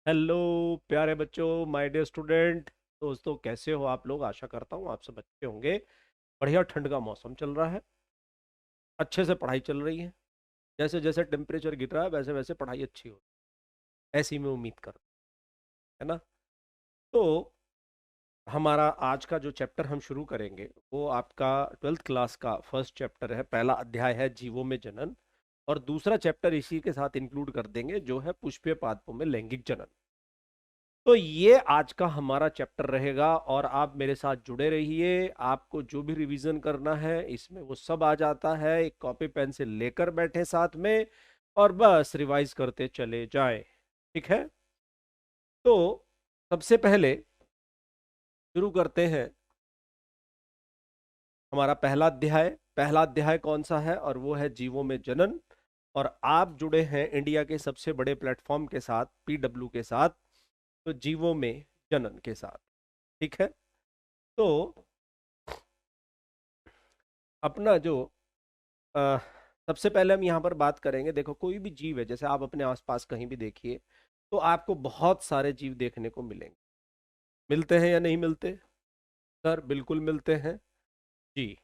Hello प्यारे बच्चों, my dear student. दोस्तों, कैसे हो आप लोग? आशा करता हूँ आप सब अच्छे होंगे। बढ़िया ठंड का मौसम चल रहा है। अच्छे से पढ़ाई चल रही है। जैसे जैसे टेम्परेचर गिर रहा है वैसे वैसे पढ़ाई अच्छी हो, ऐसी मैं उम्मीद कर, है ना? तो हमारा आज का जो चैप्टर हम शुरू करेंगे वो आपका ट्वेल्थ क्लास का फर्स्ट चैप्टर है। पहला अध्याय है जीवों में जनन, और दूसरा चैप्टर इसी के साथ इंक्लूड कर देंगे जो है पुष्पीय पादपों में लैंगिक जनन। तो ये आज का हमारा चैप्टर रहेगा और आप मेरे साथ जुड़े रहिए। आपको जो भी रिवीजन करना है इसमें वो सब आ जाता है। एक कॉपी पेन से लेकर बैठे साथ में और बस रिवाइज करते चले जाएं। ठीक है? तो सबसे पहले शुरू करते हैं हमारा पहला अध्याय कौन सा है? और वो है जीवों में जनन। और आप जुड़े हैं इंडिया के सबसे बड़े प्लेटफॉर्म के साथ, पीडब्ल्यू के साथ, तो जीवों में जनन के साथ। ठीक है? तो अपना जो अ, सबसे पहले हम यहाँ पर बात करेंगे। देखो, कोई भी जीव है, जैसे आप अपने आसपास कहीं भी देखिए तो आपको बहुत सारे जीव देखने को मिलेंगे। मिलते हैं या नहीं मिलते? सर बिल्कुल मिलते हैं जी।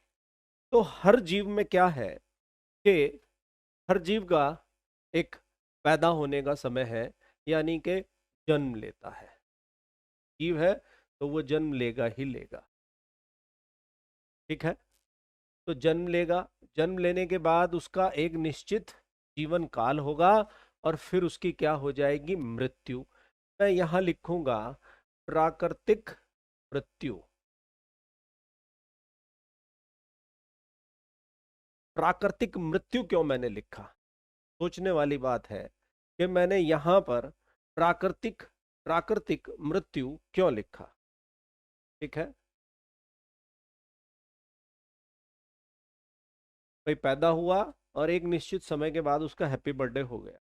तो हर जीव में क्या है कि हर जीव का एक पैदा होने का समय है, यानी कि जन्म लेता है। जीव है तो वो जन्म लेगा ही लेगा। ठीक है? तो जन्म लेगा। जन्म लेने के बाद उसका एक निश्चित जीवन काल होगा और फिर उसकी क्या हो जाएगी? मृत्यु। मैं यहां लिखूंगा प्राकृतिक मृत्यु। प्राकृतिक मृत्यु क्यों मैंने लिखा? सोचने वाली बात है कि मैंने यहां पर प्राकृतिक प्राकृतिक मृत्यु क्यों लिखा। ठीक है? भाई पैदा हुआ और एक निश्चित समय के बाद उसका हैप्पी बर्थडे हो गया।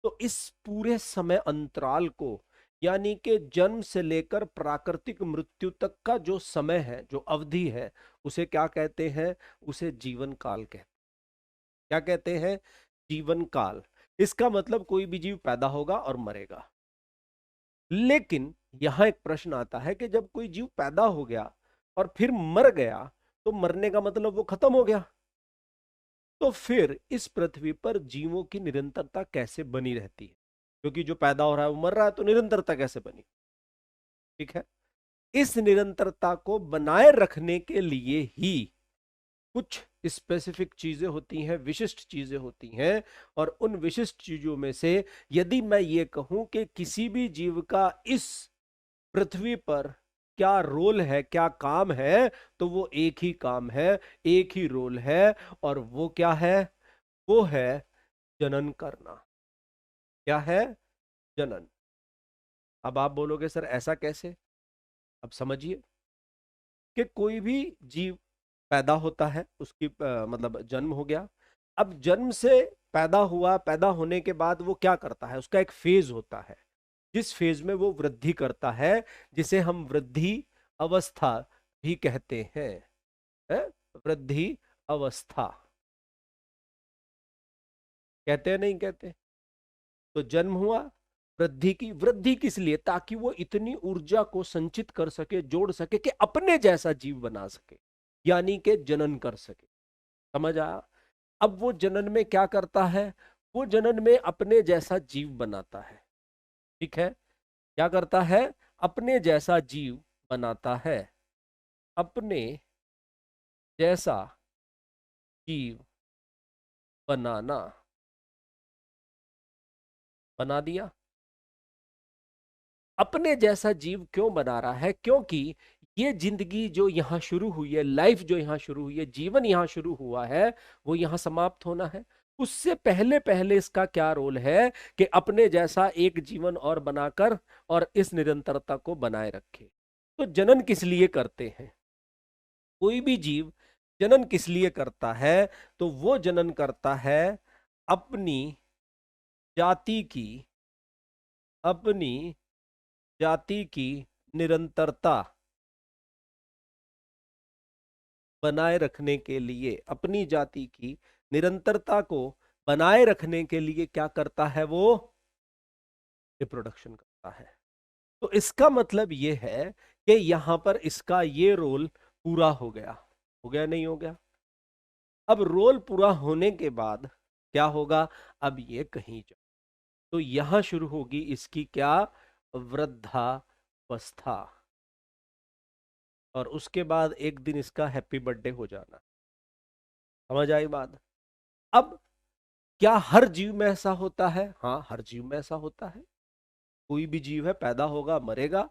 तो इस पूरे समय अंतराल को, यानी कि जन्म से लेकर प्राकृतिक मृत्यु तक का जो समय है, जो अवधि है, उसे क्या कहते हैं? उसे जीवन काल कहते हैं। क्या कहते हैं? जीवन काल। इसका मतलब कोई भी जीव पैदा होगा और मरेगा। लेकिन यहां एक प्रश्न आता है कि जब कोई जीव पैदा हो गया और फिर मर गया, तो मरने का मतलब वो खत्म हो गया। तो फिर इस पृथ्वी पर जीवों की निरंतरता कैसे बनी रहती है? क्योंकि जो पैदा हो रहा है वो मर रहा है, तो निरंतरता कैसे बनी? ठीक है? इस निरंतरता को बनाए रखने के लिए ही कुछ स्पेसिफिक चीजें होती हैं, विशिष्ट चीजें होती हैं। और उन विशिष्ट चीजों में से यदि मैं ये कहूं कि किसी भी जीव का इस पृथ्वी पर क्या रोल है, क्या काम है, तो वो एक ही काम है, एक ही रोल है। और वो क्या है? वो है जनन करना। क्या है? जनन। अब आप बोलोगे सर ऐसा कैसे? अब समझिए कि कोई भी जीव पैदा होता है, उसकी मतलब जन्म हो गया। अब जन्म से पैदा हुआ, पैदा होने के बाद वो क्या करता है? उसका एक फेज होता है जिस फेज में वो वृद्धि करता है, जिसे हम वृद्धि अवस्था भी कहते हैं। है? वृद्धि अवस्था कहते हैं, नहीं कहते? तो जन्म हुआ, वृद्धि की। वृद्धि किस लिए? ताकि वो इतनी ऊर्जा को संचित कर सके, जोड़ सके कि अपने जैसा जीव बना सके, यानी कि जनन कर सके। समझ आया? अब वो जनन में क्या करता है? वो जनन में अपने जैसा जीव बनाता है। ठीक है? क्या करता है? अपने जैसा जीव बनाता है। अपने जैसा जीव बनाना। बना दिया। अपने जैसा जीव क्यों बना रहा है? क्योंकि ये जिंदगी जो यहां शुरू हुई है, लाइफ जो यहां शुरू हुई है, जीवन यहां शुरू हुआ है, वो यहां समाप्त होना है। उससे पहले पहले इसका क्या रोल है कि अपने जैसा एक जीवन और बनाकर और इस निरंतरता को बनाए रखे। तो जनन किस लिए करते हैं? कोई भी जीव जनन किस लिए करता है? तो वो जनन करता है अपनी जाति की, अपनी जाति की निरंतरता बनाए रखने के लिए। अपनी जाति की निरंतरता को बनाए रखने के लिए क्या करता है वो? रिप्रोडक्शन करता है। तो इसका मतलब ये है कि यहां पर इसका ये रोल पूरा हो गया। हो गया नहीं हो गया? अब रोल पूरा होने के बाद क्या होगा? अब ये कहीं जाए तो यहां शुरू होगी इसकी क्या? वृद्धावस्था। और उसके बाद एक दिन इसका हैप्पी बर्थडे हो जाना। समझ आई बात? अब क्या हर जीव में ऐसा होता है? हाँ, हर जीव में ऐसा होता है। कोई भी जीव है, पैदा होगा, मरेगा।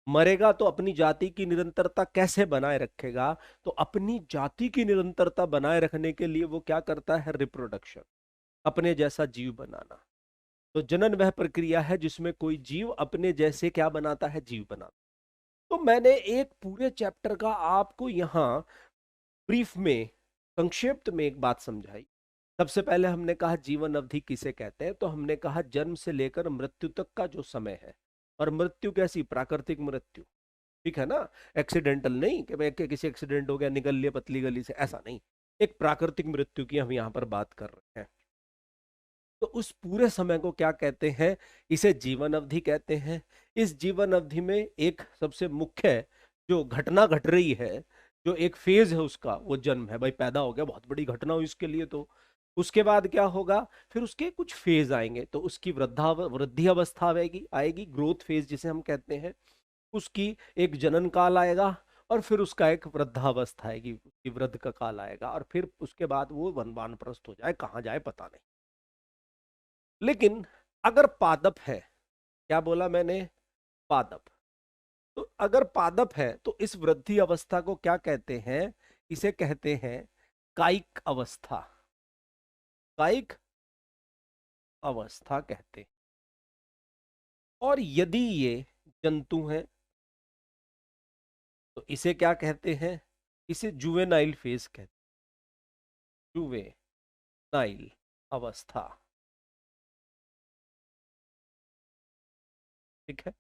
मरेगा तो अपनी जाति की निरंतरता कैसे बनाए रखेगा? तो अपनी जाति की निरंतरता बनाए रखने के लिए वो क्या करता है? रिप्रोडक्शन, अपने जैसा जीव बनाना। तो जनन वह प्रक्रिया है जिसमें कोई जीव अपने जैसे क्या बनाता है? जीव बनाता। तो मैंने एक पूरे चैप्टर का आपको यहां ब्रीफ में, संक्षिप्त में एक बात समझाई। सबसे पहले हमने कहा जीवन अवधि किसे कहते हैं, तो हमने कहा जन्म से लेकर मृत्यु तक का जो समय है। और मृत्यु कैसी? प्राकृतिक मृत्यु, ठीक है ना? एक्सीडेंटल नहीं कि मैं किसी एक्सीडेंट हो गया निकल लिया पतली गली से, ऐसा नहीं। एक प्राकृतिक मृत्यु की हम यहां पर बात कर रहे हैं। तो उस पूरे समय को क्या कहते हैं? इसे जीवन अवधि कहते हैं। इस जीवन अवधि में एक सबसे मुख्य जो घटना घट रही है, जो एक फेज है उसका, वो जन्म है। भाई पैदा हो गया, बहुत बड़ी घटना हुई इसके लिए। तो उसके बाद क्या होगा? फिर उसके कुछ फेज आएंगे। तो उसकी वृद्धि अवस्था आएगी, ग्रोथ फेज जिसे हम कहते हैं। उसकी एक जनन काल आएगा, और फिर उसका एक वृद्धावस्था आएगी, उसकी वृद्ध का काल आएगा, और फिर उसके बाद वो वानप्रस्थ हो जाए, कहाँ जाए पता नहीं। लेकिन अगर पादप है, क्या बोला मैंने? पादप। तो अगर पादप है तो इस वृद्धि अवस्था को क्या कहते हैं? इसे कहते हैं कायिक अवस्था। कायिक अवस्था कहते हैं। और यदि ये जंतु हैं तो इसे क्या कहते हैं? इसे जुवेनाइल फेज कहते हैं। जुवेनाइल अवस्था, ठीक है।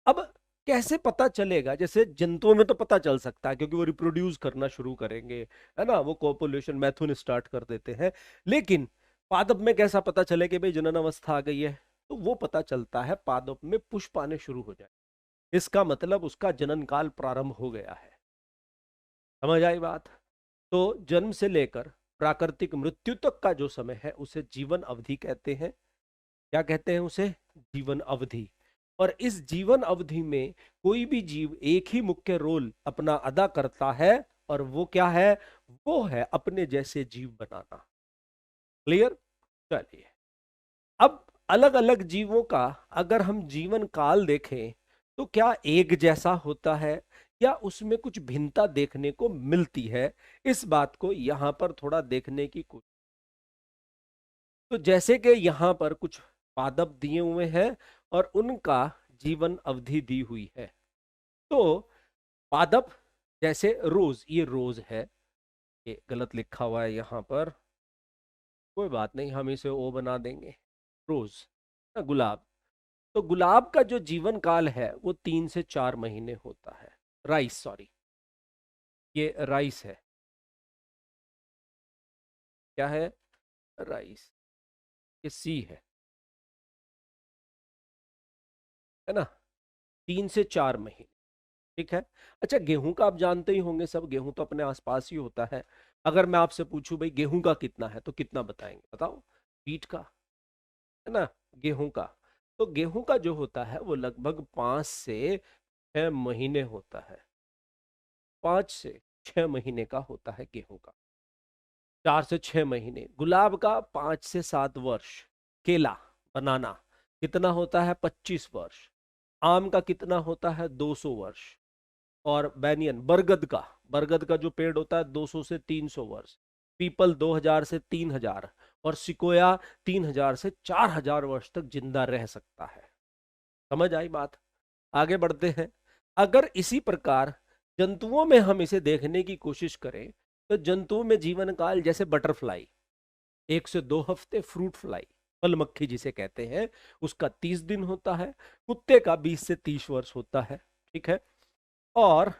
अब कैसे पता चलेगा? जैसे जंतुओं में तो पता चल सकता है क्योंकि वो रिप्रोड्यूस करना शुरू करेंगे, है ना? वो कोपुलेशन मैथुन स्टार्ट कर देते हैं। लेकिन पादप में कैसा पता चले कि भाई जनन अवस्था आ गई है? तो वो पता चलता है पादप में पुष्प आने शुरू हो जाए। इसका मतलब उसका जनन काल प्रारंभ हो गया है। समझ आई बात? तो जन्म से लेकर प्राकृतिक मृत्यु तक का जो समय है उसे जीवन अवधि कहते हैं। क्या कहते हैं उसे? जीवन अवधि। और इस जीवन अवधि में कोई भी जीव एक ही मुख्य रोल अपना अदा करता है, और वो क्या है? वो है अपने जैसे जीव बनाना। क्लियर? चलिए, अब अलग अलग जीवों का अगर हम जीवन काल देखें तो क्या एक जैसा होता है या उसमें कुछ भिन्नता देखने को मिलती है? इस बात को यहां पर थोड़ा देखने की कोशिश। तो जैसे कि यहां पर कुछ पादप दिए हुए हैं और उनका जीवन अवधि दी हुई है। तो पादप, जैसे रोज, ये रोज है, ये गलत लिखा हुआ है यहां पर, कोई बात नहीं, हम इसे ओ बना देंगे। रोज, गुलाब। तो गुलाब का जो जीवन काल है वो 3 से 4 महीने होता है। राइस, सॉरी, ये राइस है। क्या है? राइस। ये सी है ना? 3 से 4 महीने, ठीक है। अच्छा, गेहूं का आप जानते ही होंगे सब, गेहूं तो अपने आसपास ही होता है। अगर मैं आपसे पूछूं भाई गेहूं का कितना है, तो कितना बताएंगे? बताओ। पीठ का, है ना? गेहूं का, तो गेहूं का जो होता है वो लगभग 5 से 6 महीने होता है। 5 से 6 महीने का होता है गेहूं का। 4 से 6 महीने। गुलाब का 5 से 7 वर्ष। केला, बनाना, कितना होता है? 25 वर्ष। आम का कितना होता है? 200 वर्ष। और बैनियन, बरगद का जो पेड़ होता है 200 से 300 वर्ष। पीपल 2000 से 3000। और सिकोया 3000 से 4000 वर्ष तक जिंदा रह सकता है। समझ आई बात? आगे बढ़ते हैं। अगर इसी प्रकार जंतुओं में हम इसे देखने की कोशिश करें तो जंतुओं में जीवन काल, जैसे बटरफ्लाई 1 से 2 हफ्ते, फ्रूट फ्लाई, फल मक्खी जिसे कहते हैं, उसका 30 दिन होता है। कुत्ते का 20 से 30 वर्ष होता है, ठीक है। और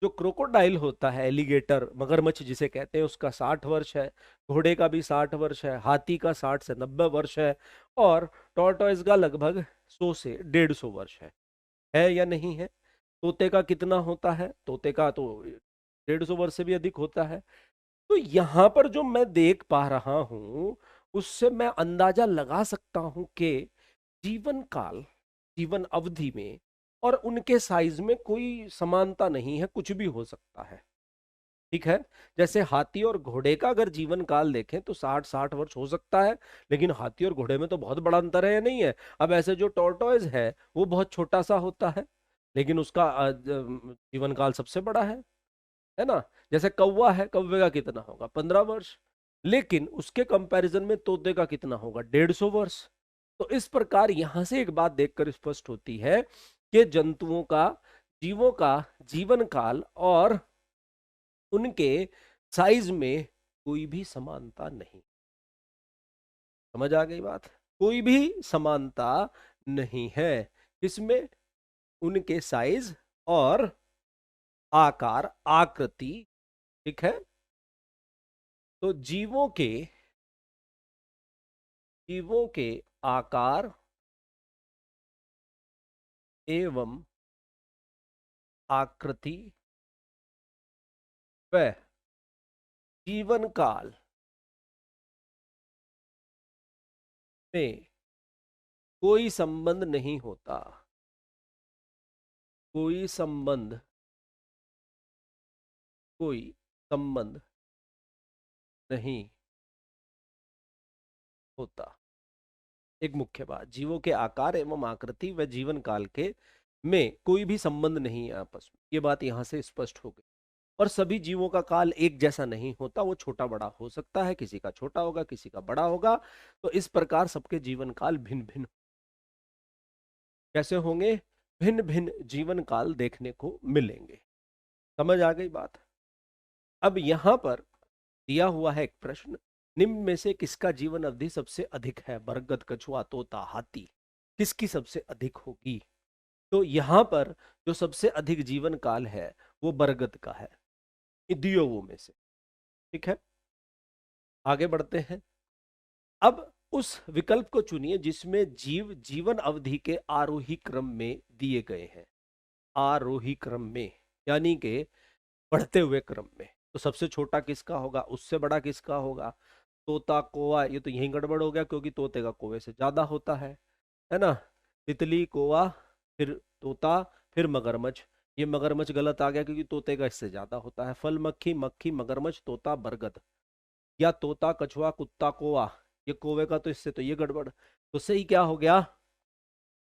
जो क्रोकोडाइल होता है, एलिगेटर, मगरमच्छ जिसे कहते हैं, उसका 60 वर्ष है। घोड़े का भी 60 वर्ष है। हाथी का 60 से 90 वर्ष है। और टॉर्टोइज का लगभग 100 से 150 वर्ष है या नहीं है? तोते का कितना होता है? तोते का तो 150 वर्ष से भी अधिक होता है। तो यहां पर जो मैं देख पा रहा हूं, उससे मैं अंदाजा लगा सकता हूं कि जीवन काल, जीवन अवधि में और उनके साइज में कोई समानता नहीं है, कुछ भी हो सकता है। ठीक है। जैसे हाथी और घोड़े का अगर जीवन काल देखें तो 60-60 वर्ष हो सकता है, लेकिन हाथी और घोड़े में तो बहुत बड़ा अंतर है या नहीं है? अब ऐसे जो टॉर्टोइज है वो बहुत छोटा सा होता है, लेकिन उसका जीवन काल सबसे बड़ा है ना? जैसे कौवा है, कौवे का कितना होगा? 15 वर्ष। लेकिन उसके कंपैरिजन में तोते का कितना होगा? 150 वर्ष। तो इस प्रकार यहां से एक बात देखकर स्पष्ट होती है कि जंतुओं का, जीवों का जीवन काल और उनके साइज में कोई भी समानता नहीं। समझ आ गई बात? कोई भी समानता नहीं है। किसमें? उनके साइज और आकार, आकृति। ठीक है। तो जीवों के आकार एवं आकृति व जीवन काल में कोई संबंध नहीं होता। कोई संबंध कोई संबंध नहीं होता। एक मुख्य बात, जीवों के आकार एवं आकृति व जीवन काल के में कोई भी संबंध नहीं है आपस में। ये बात यहां से स्पष्ट हो गई। और सभी जीवों का काल एक जैसा नहीं होता, वो छोटा बड़ा हो सकता है, किसी का छोटा होगा, किसी का बड़ा होगा। तो इस प्रकार सबके जीवन काल भिन्न भिन्न कैसे होंगे? भिन्न भिन्न जीवन काल देखने को मिलेंगे। समझ आ गई बात? अब यहां पर दिया हुआ है एक प्रश्न, निम्न में से किसका जीवन अवधि सबसे अधिक है? बरगद, कछुआ, तोता, हाथी, किसकी सबसे अधिक होगी? तो यहां पर जो सबसे अधिक जीवन काल है वो बरगद का है, दियों में से। ठीक है। आगे बढ़ते हैं। अब उस विकल्प को चुनिए जिसमें जीव जीवन अवधि के आरोही क्रम में दिए गए हैं। आरोही क्रम में यानी कि बढ़ते हुए क्रम में। तो सबसे छोटा किसका होगा? उससे बड़ा किसका होगा? तोता, कौवा, ये तो यही गड़बड़ हो गया क्योंकि तोते का कौवे से ज्यादा होता है ना? तितली, कौवा, फिर तोता, फिर मगरमच्छ। ये मगरमच्छ गलत आ गया क्योंकि तोते का इससे ज्यादा होता है। फल, मक्खी, मक्खी, मगरमच्छ, तोता, बरगद। या तोता, कछुआ, कुत्ता, कौवा। ये कौवे का तो इससे तो ये गड़बड़। तो सही क्या हो गया?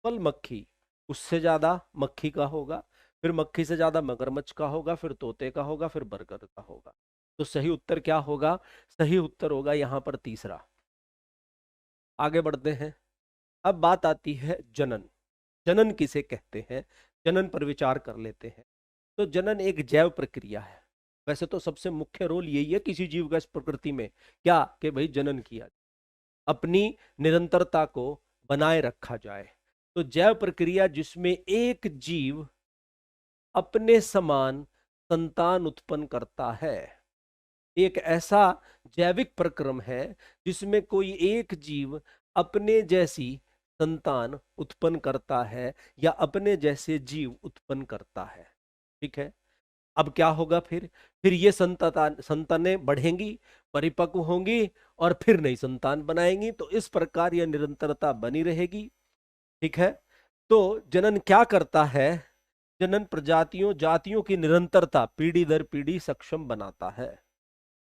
फल, मक्खी। उससे ज्यादा मक्खी का होगा, फिर मक्खी से ज्यादा मगरमच्छ का होगा, फिर तोते का होगा, फिर बरगद का होगा। तो सही उत्तर क्या होगा? सही उत्तर होगा यहां पर तीसरा। आगे बढ़ते हैं। अब बात आती है जनन। जनन किसे कहते हैं? जनन पर विचार कर लेते हैं। तो जनन एक जैव प्रक्रिया है। वैसे तो सबसे मुख्य रोल यही है किसी जीव का इस प्रकृति में, क्या कि भाई जनन किया, अपनी निरंतरता को बनाए रखा जाए। तो जैव प्रक्रिया जिसमें एक जीव अपने समान संतान उत्पन्न करता है, एक ऐसा जैविक प्रक्रम है जिसमें कोई एक जीव अपने जैसी संतान उत्पन्न करता है या अपने जैसे जीव उत्पन्न करता है। ठीक है। अब क्या होगा? फिर ये संतानें बढ़ेंगी, परिपक्व होंगी और फिर नई संतान बनाएंगी। तो इस प्रकार यह निरंतरता बनी रहेगी। ठीक है। तो जनन क्या करता है? जनन प्रजातियों, जातियों की निरंतरता पीढ़ी दर पीढ़ी सक्षम बनाता है।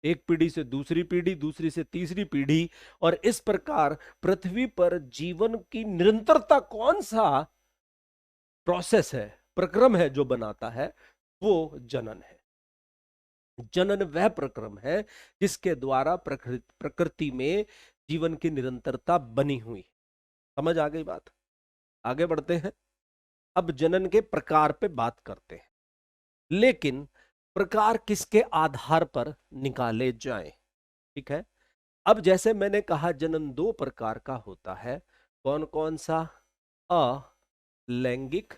एक पीढ़ी से दूसरी पीढ़ी, दूसरी से तीसरी पीढ़ी, और इस प्रकार पृथ्वी पर जीवन की निरंतरता कौन सा प्रोसेस है, प्रक्रम है जो बनाता है? वो जनन है। जनन वह प्रक्रम है जिसके द्वारा प्रकृति में जीवन की निरंतरता बनी हुई। समझ आ गई बात? आगे बढ़ते हैं। अब जनन के प्रकार पे बात करते हैं, लेकिन प्रकार किसके आधार पर निकाले जाएं? ठीक है। अब जैसे मैंने कहा जनन दो प्रकार का होता है। कौन कौन सा? अलैंगिक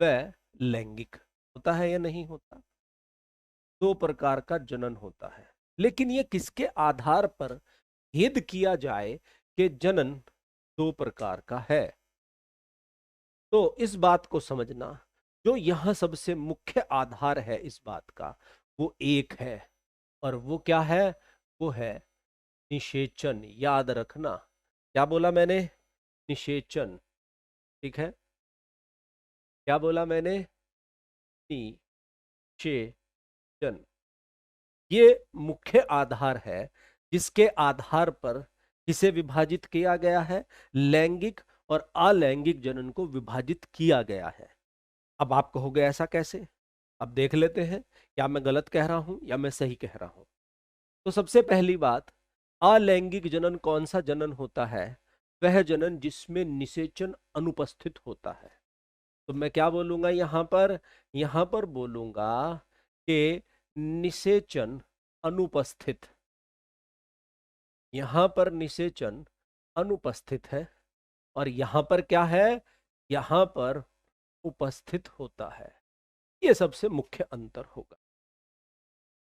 व लैंगिक। होता है या नहीं होता? दो प्रकार का जनन होता है, लेकिन ये किसके आधार पर भेद किया जाए कि जनन दो प्रकार का है? तो इस बात को समझना, जो यहां सबसे मुख्य आधार है इस बात का, वो एक है, और वो क्या है? वो है निषेचन। याद रखना, क्या बोला मैंने? निषेचन। ठीक है, क्या बोला मैंने? निषेचन। ये मुख्य आधार है जिसके आधार पर किसे विभाजित किया गया है? लैंगिक और अलैंगिक जनन को विभाजित किया गया है। अब आप कहोगे ऐसा कैसे? अब देख लेते हैं, क्या मैं गलत कह रहा हूं या मैं सही कह रहा हूं। तो सबसे पहली बात, अलैंगिक जनन कौन सा जनन होता है? वह जनन जिसमें निषेचन अनुपस्थित होता है। तो मैं क्या बोलूंगा यहां पर? यहां पर बोलूंगा कि निषेचन अनुपस्थित। यहां पर निषेचन अनुपस्थित है, और यहां पर क्या है? यहां पर उपस्थित होता है। यह सबसे मुख्य अंतर होगा।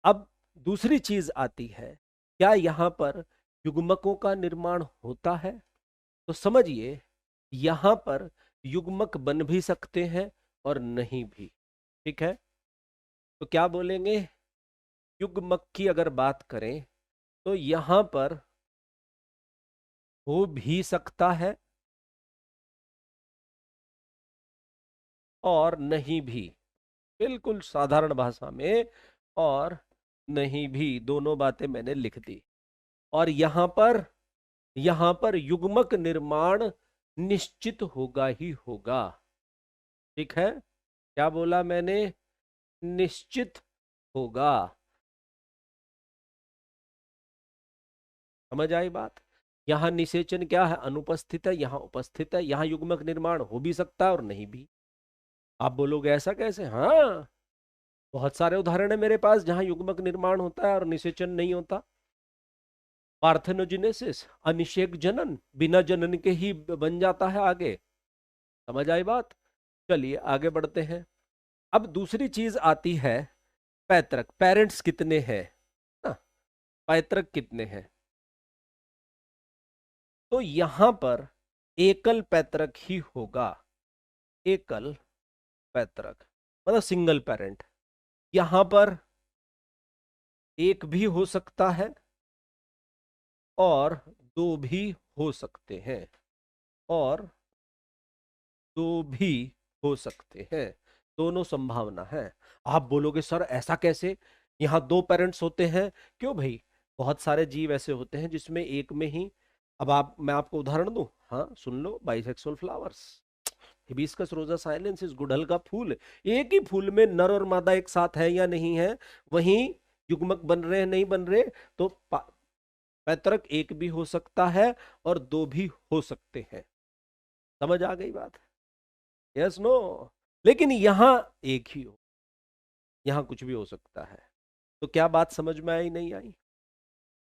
अब दूसरी चीज आती है, क्या यहां पर युग्मकों का निर्माण होता है? तो समझिए, यहां पर युग्मक बन भी सकते हैं और नहीं भी। ठीक है, तो क्या बोलेंगे? युग्मक की अगर बात करें तो यहां पर हो भी सकता है और नहीं भी। बिल्कुल साधारण भाषा में, और नहीं भी, दोनों बातें मैंने लिख दी। और यहां पर युग्मक निर्माण निश्चित होगा ही होगा। ठीक है, क्या बोला मैंने? निश्चित होगा। समझ आई बात? यहां निषेचन क्या है? अनुपस्थित है, यहां उपस्थित है। यहां युग्मक निर्माण हो भी सकता है और नहीं भी। आप बोलोगे ऐसा कैसे? हाँ, बहुत सारे उदाहरण है मेरे पास जहां युग्मक निर्माण होता है और निषेचन नहीं होता। पार्थेनोजेनेसिस, अनिषेक जनन, बिना जनन के ही बन जाता है आगे। समझ आई बात? चलिए आगे बढ़ते हैं। अब दूसरी चीज आती है पैतृक। पेरेंट्स कितने हैं ना, पैतृक कितने हैं? तो यहां पर एकल पैतृक ही होगा। एकल पैतृक मतलब सिंगल पेरेंट। यहां पर एक भी हो सकता है और दो भी हो सकते हैं, और दो भी हो सकते हैं। दोनों संभावना है। आप बोलोगे सर ऐसा कैसे, यहां दो पेरेंट्स होते हैं? क्यों भाई, बहुत सारे जीव ऐसे होते हैं जिसमें एक में ही। अब मैं आपको उदाहरण दूं, हाँ सुन लो। बाइसेक्सुअल फ्लावर्स, हिबिस्कस रोजा साइलेंसिस, गुड़हल का फूल, एक ही फूल में नर और मादा एक साथ है या नहीं है? वहीं युग्मक बन रहे हैं, नहीं बन रहे? तो पैतृक एक भी हो सकता है और दो भी हो सकते हैं। समझ आ गई बात? Yes no? लेकिन यहां एक ही हो, यहां कुछ भी हो सकता है। तो क्या बात समझ में आई, नहीं आई?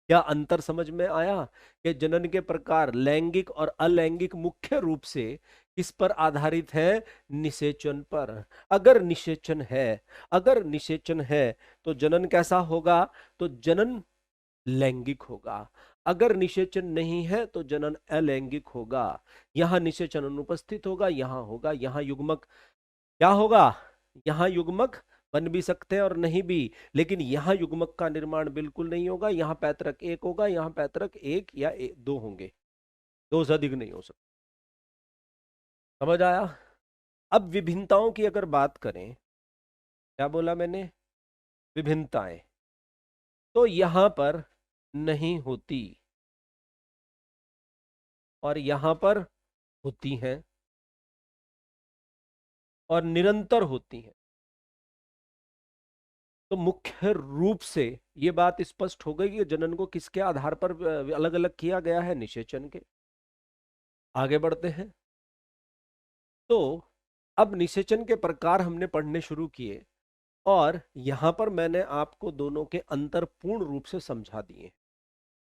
क्या अंतर समझ में आया कि जनन के प्रकार लैंगिक और अलैंगिक मुख्य रूप से किस पर आधारित है? निषेचन पर। अगर निषेचन है तो जनन कैसा होगा? तो जनन लैंगिक होगा। अगर निषेचन नहीं है तो जनन अलैंगिक होगा। यहां निषेचन अनुपस्थित होगा, यहां होगा। यहां युग्मक क्या होगा? यहां युग्मक बन भी सकते हैं और नहीं भी, लेकिन यहां युग्मक का निर्माण बिल्कुल नहीं होगा। यहां पैतृक एक होगा, यहां पैतृक एक या दो होंगे, दो से अधिक नहीं हो सकते। समझ आया? अब विभिन्नताओं की अगर बात करें, क्या बोला मैंने? विभिन्नताएं तो यहां पर नहीं होती और यहां पर होती हैं, और निरंतर होती हैं। तो मुख्य रूप से ये बात स्पष्ट हो गई कि जनन को किसके आधार पर अलग अलग किया गया है? निषेचन के। आगे बढ़ते हैं। तो अब निषेचन के प्रकार हमने पढ़ने शुरू किए, और यहां पर मैंने आपको दोनों के अंतर पूर्ण रूप से समझा दिए।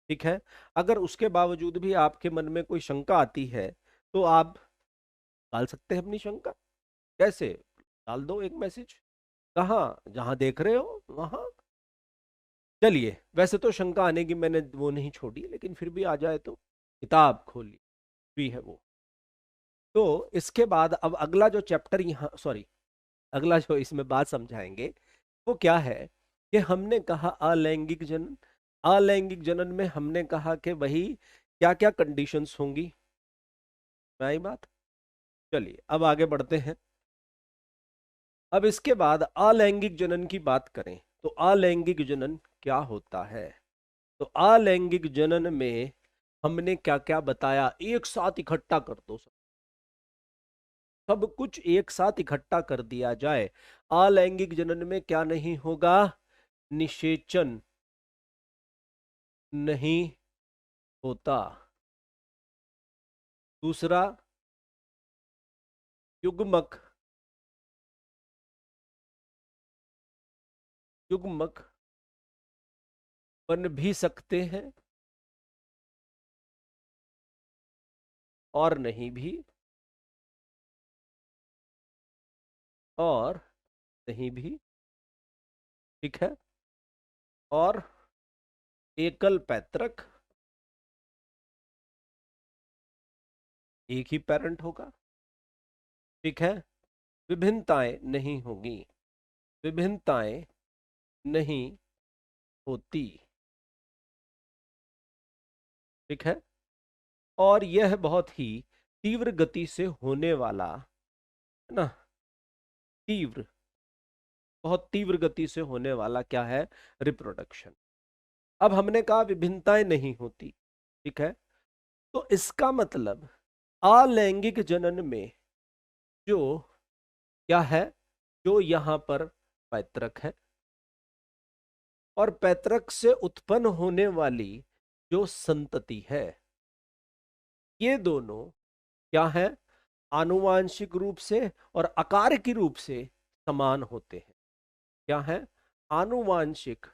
ठीक है, अगर उसके बावजूद भी आपके मन में कोई शंका आती है तो आप डाल सकते हैं अपनी शंका। कैसे? डाल दो एक मैसेज, कहाँ? जहां देख रहे हो वहां। चलिए, वैसे तो शंका आने की मैंने वो नहीं छोड़ी, लेकिन फिर भी आ जाए तो किताब खोली भी है वो। तो इसके बाद अब अगला जो चैप्टर यहाँ, सॉरी, अगला जो इसमें बात समझाएंगे वो क्या है कि हमने कहा अलैंगिक जनन। अलैंगिक जनन में हमने कहा कि वही क्या क्या कंडीशंस होंगी, आई बात। चलिए अब आगे बढ़ते हैं। अब इसके बाद अलैंगिक जनन की बात करें तो अलैंगिक जनन क्या होता है। तो अलैंगिक जनन में हमने क्या क्या बताया, एक साथ इकट्ठा कर दो, सब कुछ एक साथ इकट्ठा कर दिया जाए। अलैंगिक जनन में क्या नहीं होगा? निषेचन नहीं होता। दूसरा, युग्मक युग्मक बन भी सकते हैं और नहीं भी, और नहीं भी, ठीक है। और एकल पैतृक, एक ही पेरेंट होगा, ठीक है। विभिन्नताएं नहीं होगी, विभिन्नताएं नहीं होती, ठीक है। और यह बहुत ही तीव्र गति से होने वाला, है ना, तीव्र, बहुत तीव्र गति से होने वाला क्या है? रिप्रोडक्शन। अब हमने कहा विभिन्नताएं नहीं होती, ठीक है। तो इसका मतलब अलैंगिक जनन में जो क्या है, जो यहां पर पैतृक है और पैतृक से उत्पन्न होने वाली जो संतति है, ये दोनों क्या है? आनुवांशिक रूप से और अकारकी रूप से समान होते हैं। क्या है? आनुवांशिक,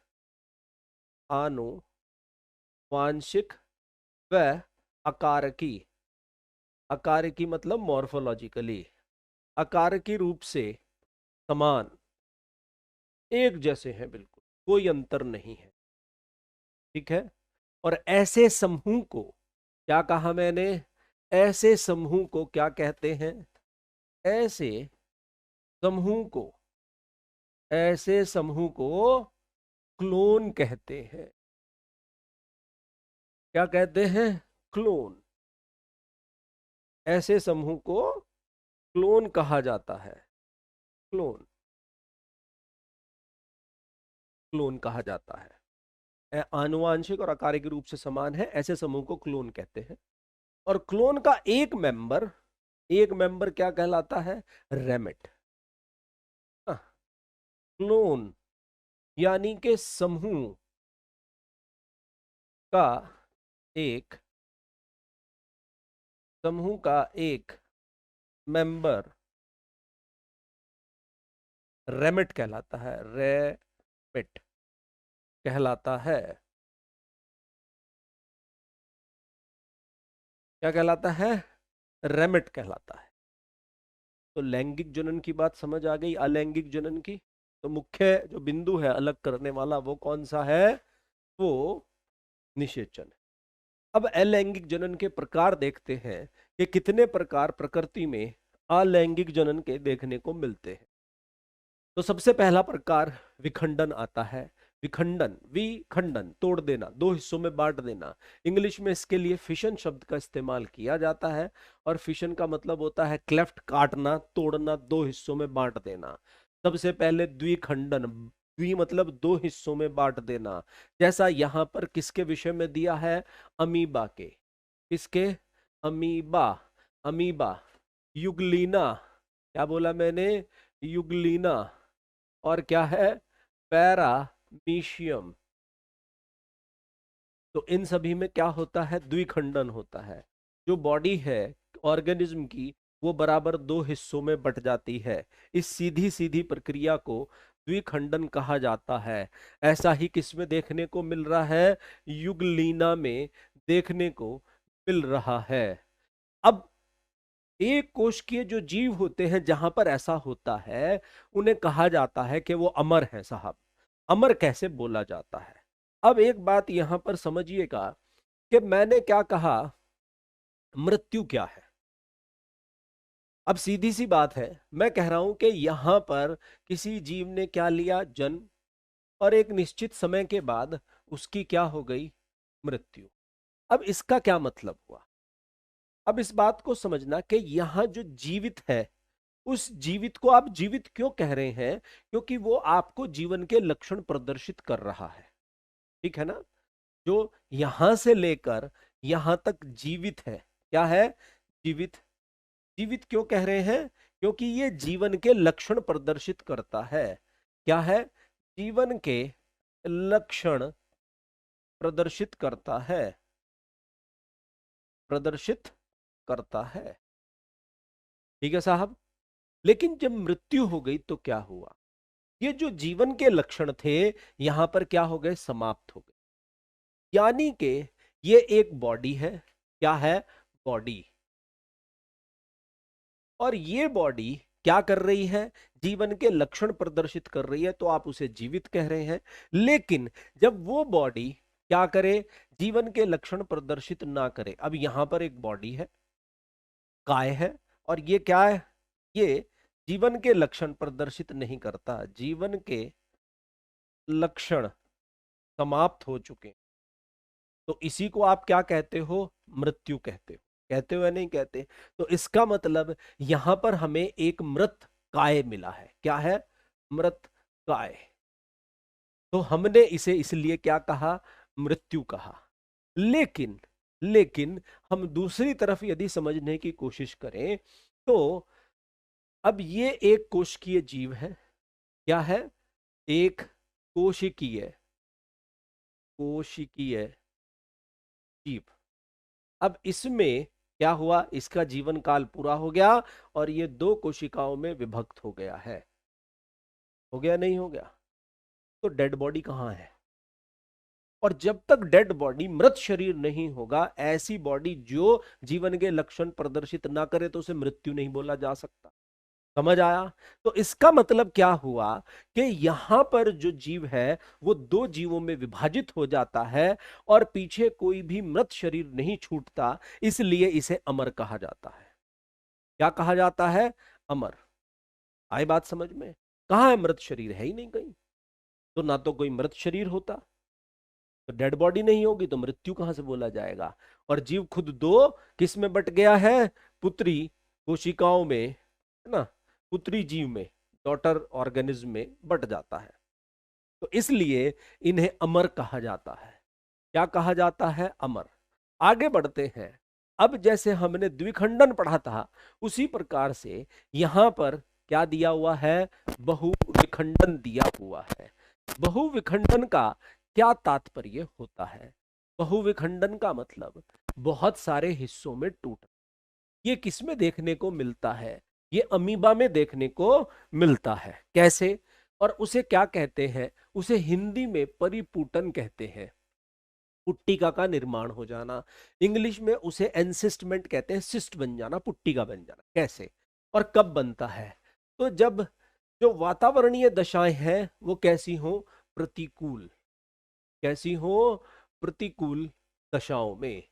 आनुवांशिक व अकारकी। अकारकी मतलब मॉर्फोलॉजिकली, अकारकी रूप से समान, एक जैसे हैं, बिल्कुल कोई अंतर नहीं है, ठीक है। और ऐसे समूह को क्या कहा मैंने? ऐसे समूह को क्या कहते हैं? ऐसे समूह को, ऐसे समूह को क्लोन कहते हैं। क्या कहते हैं? क्लोन। ऐसे समूह को क्लोन कहा जाता है, क्लोन, क्लोन कहा जाता है। आनुवांशिक और अकार्यिक रूप से समान है, ऐसे समूह को क्लोन कहते हैं। और क्लोन का एक मेंबर, एक मेंबर क्या कहलाता है? रेमिट। क्लोन यानी के समूह का एक, समूह का एक मेंबर रेमिट कहलाता है, रेमिट कहलाता है। क्या कहलाता है? रेमिट कहलाता है। तो लैंगिक जनन की बात समझ आ गई। अलैंगिक जनन की तो मुख्य जो बिंदु है अलग करने वाला वो कौन सा है? वो निषेचन है। अब अलैंगिक जनन के प्रकार देखते हैं कि कितने प्रकार प्रकृति में अलैंगिक जनन के देखने को मिलते हैं। तो सबसे पहला प्रकार विखंडन आता है। विखंडन, विखंडन तोड़ देना, दो हिस्सों में बांट देना। इंग्लिश में इसके लिए फिशन शब्द का इस्तेमाल किया जाता है, और फिशन का मतलब होता है क्लेफ्ट, काटना, तोड़ना, दो हिस्सों में बांट देना। सबसे पहले द्विखंडन, द्वि मतलब दो हिस्सों में बांट देना, जैसा यहां पर किसके विषय में दिया है? अमीबा के। किसके? अमीबा, अमीबा, युगलीना, क्या बोला मैंने? युगलीना। और क्या है? पैरामीशियम। तो इन सभी में क्या होता है? द्विखंडन होता है। जो बॉडी है ऑर्गेनिज्म की, वो बराबर दो हिस्सों में बट जाती है। इस सीधी सीधी प्रक्रिया को द्विखंडन कहा जाता है। ऐसा ही किसमें देखने को मिल रहा है? युगलीना में देखने को मिल रहा है। अब एक कोशिकीय जो जीव होते हैं जहां पर ऐसा होता है, उन्हें कहा जाता है कि वो अमर है साहब। अमर कैसे बोला जाता है? अब एक बात यहां पर समझिएगा कि मैंने क्या कहा, मृत्यु क्या है। अब सीधी सी बात है, मैं कह रहा हूं कि यहां पर किसी जीव ने क्या लिया, जन्म, और एक निश्चित समय के बाद उसकी क्या हो गई, मृत्यु। अब इसका क्या मतलब हुआ? अब इस बात को समझना कि यहां जो जीवित है, उस जीवित को आप जीवित क्यों कह रहे हैं? क्योंकि वो आपको जीवन के लक्षण प्रदर्शित कर रहा है, ठीक है ना? जो यहां से लेकर यहां तक जीवित है, क्या है, जीवित। जीवित क्यों कह रहे हैं? क्योंकि ये जीवन के लक्षण प्रदर्शित करता है। क्या है? जीवन के लक्षण प्रदर्शित करता है, प्रदर्शित करता है, ठीक है साहब। लेकिन जब मृत्यु हो गई तो क्या हुआ? ये जो जीवन के लक्षण थे यहां पर क्या हो गए, समाप्त हो गए। यानी कि ये एक बॉडी है, क्या है, बॉडी। और ये बॉडी क्या कर रही है, जीवन के लक्षण प्रदर्शित कर रही है, तो आप उसे जीवित कह रहे हैं। लेकिन जब वो बॉडी क्या करे, जीवन के लक्षण प्रदर्शित ना करे। अब यहां पर एक बॉडी है, काय है, और ये क्या है, ये जीवन के लक्षण प्रदर्शित नहीं करता, जीवन के लक्षण समाप्त हो चुके, तो इसी को आप क्या कहते हो, मृत्यु कहते हो। कहते हो या नहीं कहते? तो इसका मतलब यहां पर हमें एक मृत काय मिला है। क्या है, मृत काय। तो हमने इसे इसलिए क्या कहा, मृत्यु कहा। लेकिन लेकिन हम दूसरी तरफ यदि समझने की कोशिश करें, तो अब ये एक कोशिकीय जीव है। क्या है, एक कोशिकीय, कोशिकीय जीव। अब इसमें क्या हुआ, इसका जीवन काल पूरा हो गया और ये दो कोशिकाओं में विभक्त हो गया है। हो गया, नहीं हो गया? तो डेड बॉडी कहां है? और जब तक डेड बॉडी, मृत शरीर नहीं होगा, ऐसी बॉडी जो जीवन के लक्षण प्रदर्शित ना करे, तो उसे मृत्यु नहीं बोला जा सकता। समझ आया? तो इसका मतलब क्या हुआ कि यहां पर जो जीव है वो दो जीवों में विभाजित हो जाता है और पीछे कोई भी मृत शरीर नहीं छूटता, इसलिए इसे अमर कहा जाता है। क्या कहा जाता है, अमर। आई बात समझ में? कहां है मृत शरीर, है ही नहीं कहीं। तो ना तो कोई मृत शरीर होता, तो डेड बॉडी नहीं होगी तो मृत्यु कहां से बोला जाएगा। और जीव खुद दो किस में बट गया है, पुत्री कोशिकाओं में, है ना, पुत्री जीव में, डॉटर ऑर्गेनिज्म में बट जाता है। तो इसलिए इन्हें अमर कहा जाता है। क्या कहा जाता है, अमर। आगे बढ़ते हैं। अब जैसे हमने द्विखंडन पढ़ा था, उसी प्रकार से यहां पर क्या दिया हुआ है, बहुविखंडन दिया हुआ है। बहुविखंडन का क्या तात्पर्य होता है? बहुविखंडन का मतलब बहुत सारे हिस्सों में टूट। ये किस में देखने को मिलता है? ये अमीबा में देखने को मिलता है। कैसे? और उसे क्या कहते हैं? उसे हिंदी में परिपूटन कहते हैं। पुट्टिका का निर्माण हो जाना। इंग्लिश में उसे एनसिस्टमेंट कहते हैं, सिस्ट बन जाना, पुट्टिका बन जाना। कैसे और कब बनता है? तो जब जो वातावरणीय दशाएं हैं वो कैसी हो, प्रतिकूल। कैसी हो, प्रतिकूल दशाओं में।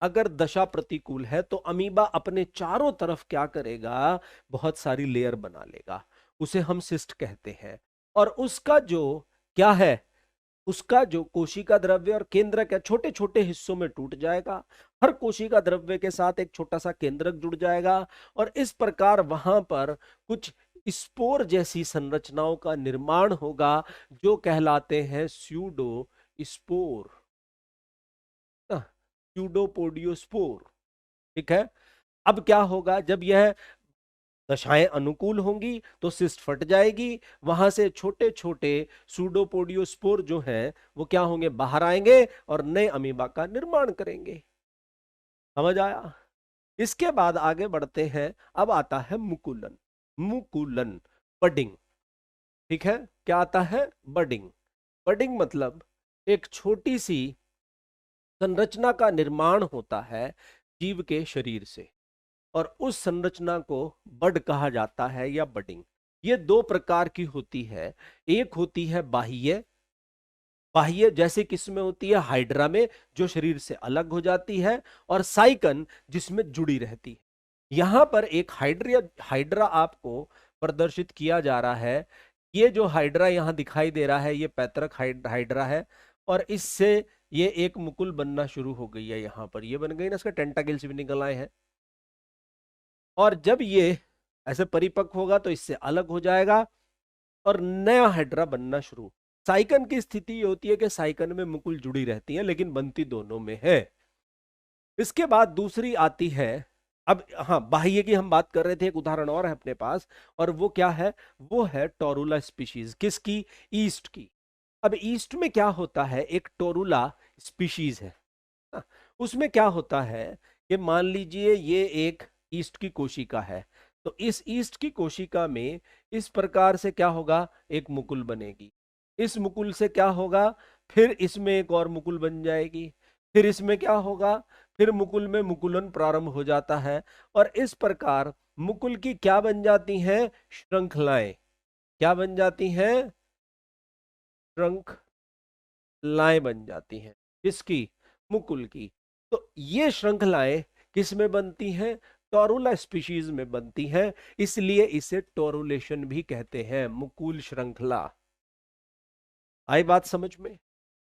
अगर दशा प्रतिकूल है तो अमीबा अपने चारों तरफ क्या करेगा, बहुत सारी लेयर बना लेगा, उसे हम सिस्ट कहते हैं। और उसका जो क्या है, उसका जो कोशिका द्रव्य और केंद्रक है, छोटे छोटे हिस्सों में टूट जाएगा। हर कोशिका द्रव्य के साथ एक छोटा सा केंद्रक जुड़ जाएगा और इस प्रकार वहां पर कुछ स्पोर जैसी संरचनाओं का निर्माण होगा, जो कहलाते हैं स्यूडो स्पोर, स्यूडोपोडियोस्पोर। ठीक है। अब क्या होगा, जब यह दशाएं अनुकूल होंगी तो सिस्ट फट जाएगी, वहां से छोटे छोटे सूडोपोडियोस्पोर जो हैं वो क्या होंगे, बाहर आएंगे और नए अमीबा का निर्माण करेंगे। समझ आया? इसके बाद आगे बढ़ते हैं। अब आता है मुकुलन। मुकुलन, बडिंग। ठीक है, क्या आता है, बडिंग। बडिंग मतलब एक छोटी सी संरचना का निर्माण होता है जीव के शरीर से। और उस संरचना को बड कहा जाता है या बडिंग। ये दो प्रकार की होती है। एक होती है बाह्य, बाह्य जैसे किसमें होती है, हाइड्रा में, जो शरीर से अलग हो जाती है, और साइकन जिसमें जुड़ी रहती है। यहां पर एक हाइड्रा आपको प्रदर्शित किया जा रहा है। ये जो हाइड्रा यहां दिखाई दे रहा है, ये पैतरक हाइड्रा है, और इससे ये एक मुकुल बनना शुरू हो गई है। यहां पर ये बन गई ना, इसका टेंटाकल्स भी निकल आए हैं। और जब ये ऐसे परिपक्व होगा तो इससे अलग हो जाएगा और नया हाइड्रा बनना शुरू। साइकन की स्थिति ये होती है कि साइकन में मुकुल जुड़ी रहती है, लेकिन बनती दोनों में है। इसके बाद दूसरी आती है, अब हाँ बाह्य की हम बात कर रहे थे, एक उदाहरण और है अपने पास, और वो क्या है, वो है टोरुला स्पीशीज। किसकी? ईस्ट की। अब ईस्ट में क्या होता है, एक टोरुला स्पीशीज है। हाँ, उसमें क्या होता है कि मान लीजिए ये एक ईस्ट की कोशिका है, तो इस ईस्ट की कोशिका में इस प्रकार से क्या होगा, एक मुकुल बनेगी। इस मुकुल से क्या होगा, फिर इसमें एक और मुकुल बन जाएगी, फिर इसमें क्या होगा, फिर मुकुल में मुकुलन प्रारंभ हो जाता है, और इस प्रकार मुकुल की क्या बन जाती हैं, श्रृंखलाएं। क्या बन जाती हैं? श्रृंखलाएं बन जाती हैं। किसकी? मुकुल की। तो ये श्रृंखलाएं किस में बनती हैं? टोरुला स्पीशीज में बनती हैं, इसलिए इसे टोरुलेशन भी कहते हैं, मुकुल श्रृंखला। आई बात समझ में?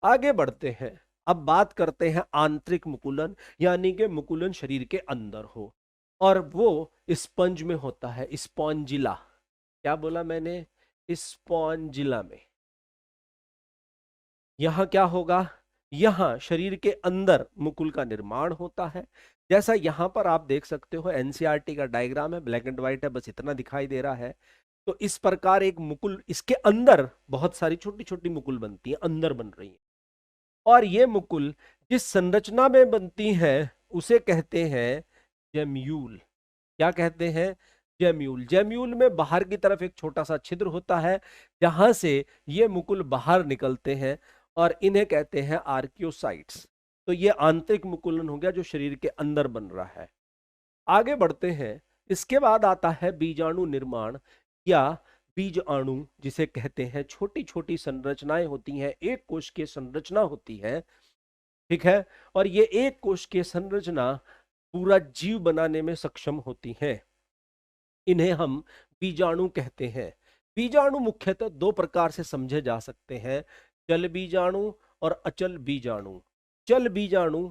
आगे बढ़ते हैं। अब बात करते हैं आंतरिक मुकुलन, यानी कि मुकुलन शरीर के अंदर हो, और वो स्पंज में होता है, स्पॉन्जिला। क्या बोला मैंने? स्पॉन्जिला में। यहां क्या होगा, यहां शरीर के अंदर मुकुल का निर्माण होता है। जैसा यहां पर आप देख सकते हो, एनसीईआरटी का डायग्राम है, ब्लैक एंड व्हाइट है, बस इतना दिखाई दे रहा है। तो इस प्रकार एक मुकुल, इसके अंदर बहुत सारी छोटी छोटी मुकुल बनती है, अंदर बन रही है। और ये मुकुल जिस संरचना में बनती है उसे कहते हैं जेम्यूल। क्या कहते हैं? जेम्यूल। जेम्यूल में बाहर की तरफ एक छोटा सा छिद्र होता है, जहां से ये मुकुल बाहर निकलते हैं, और इन्हें कहते हैं आर्कियोसाइट्स। तो ये आंतरिक मुकुलन हो गया जो शरीर के अंदर बन रहा है। आगे बढ़ते हैं। इसके बाद आता है बीजाणु निर्माण, या बीज अणु जिसे कहते हैं। छोटी छोटी संरचनाएं होती हैं, एक कोश की संरचना होती है, ठीक है, और ये एक कोश की संरचना पूरा जीव बनाने में सक्षम होती है। इन्हें हम बीजाणु कहते हैं। बीजाणु मुख्यतः दो प्रकार से समझे जा सकते हैं, चल बीजाणु और अचल बीजाणु। चल बीजाणु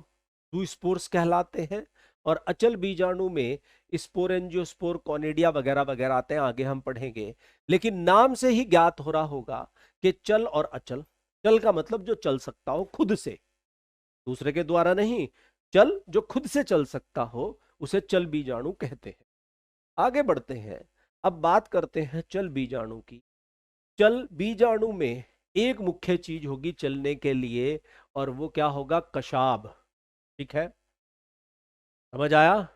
ज़ूस्पोर्स कहलाते हैं, और अचल बीजाणु में स्पोरेंजियोस्पोर, कॉनिडिया वगैरह वगैरह आते हैं, आगे हम पढ़ेंगे। लेकिन नाम से ही ज्ञात हो रहा होगा कि चल और अचल। चल का मतलब जो चल सकता हो खुद से, दूसरे के द्वारा नहीं, चल जो खुद से चल सकता हो उसे चल बीजाणु कहते हैं। आगे बढ़ते हैं। अब बात करते हैं चल बीजाणु की। चल बीजाणु में एक मुख्य चीज होगी चलने के लिए, और वो क्या होगा? कशाब। ठीक है, समझ आया?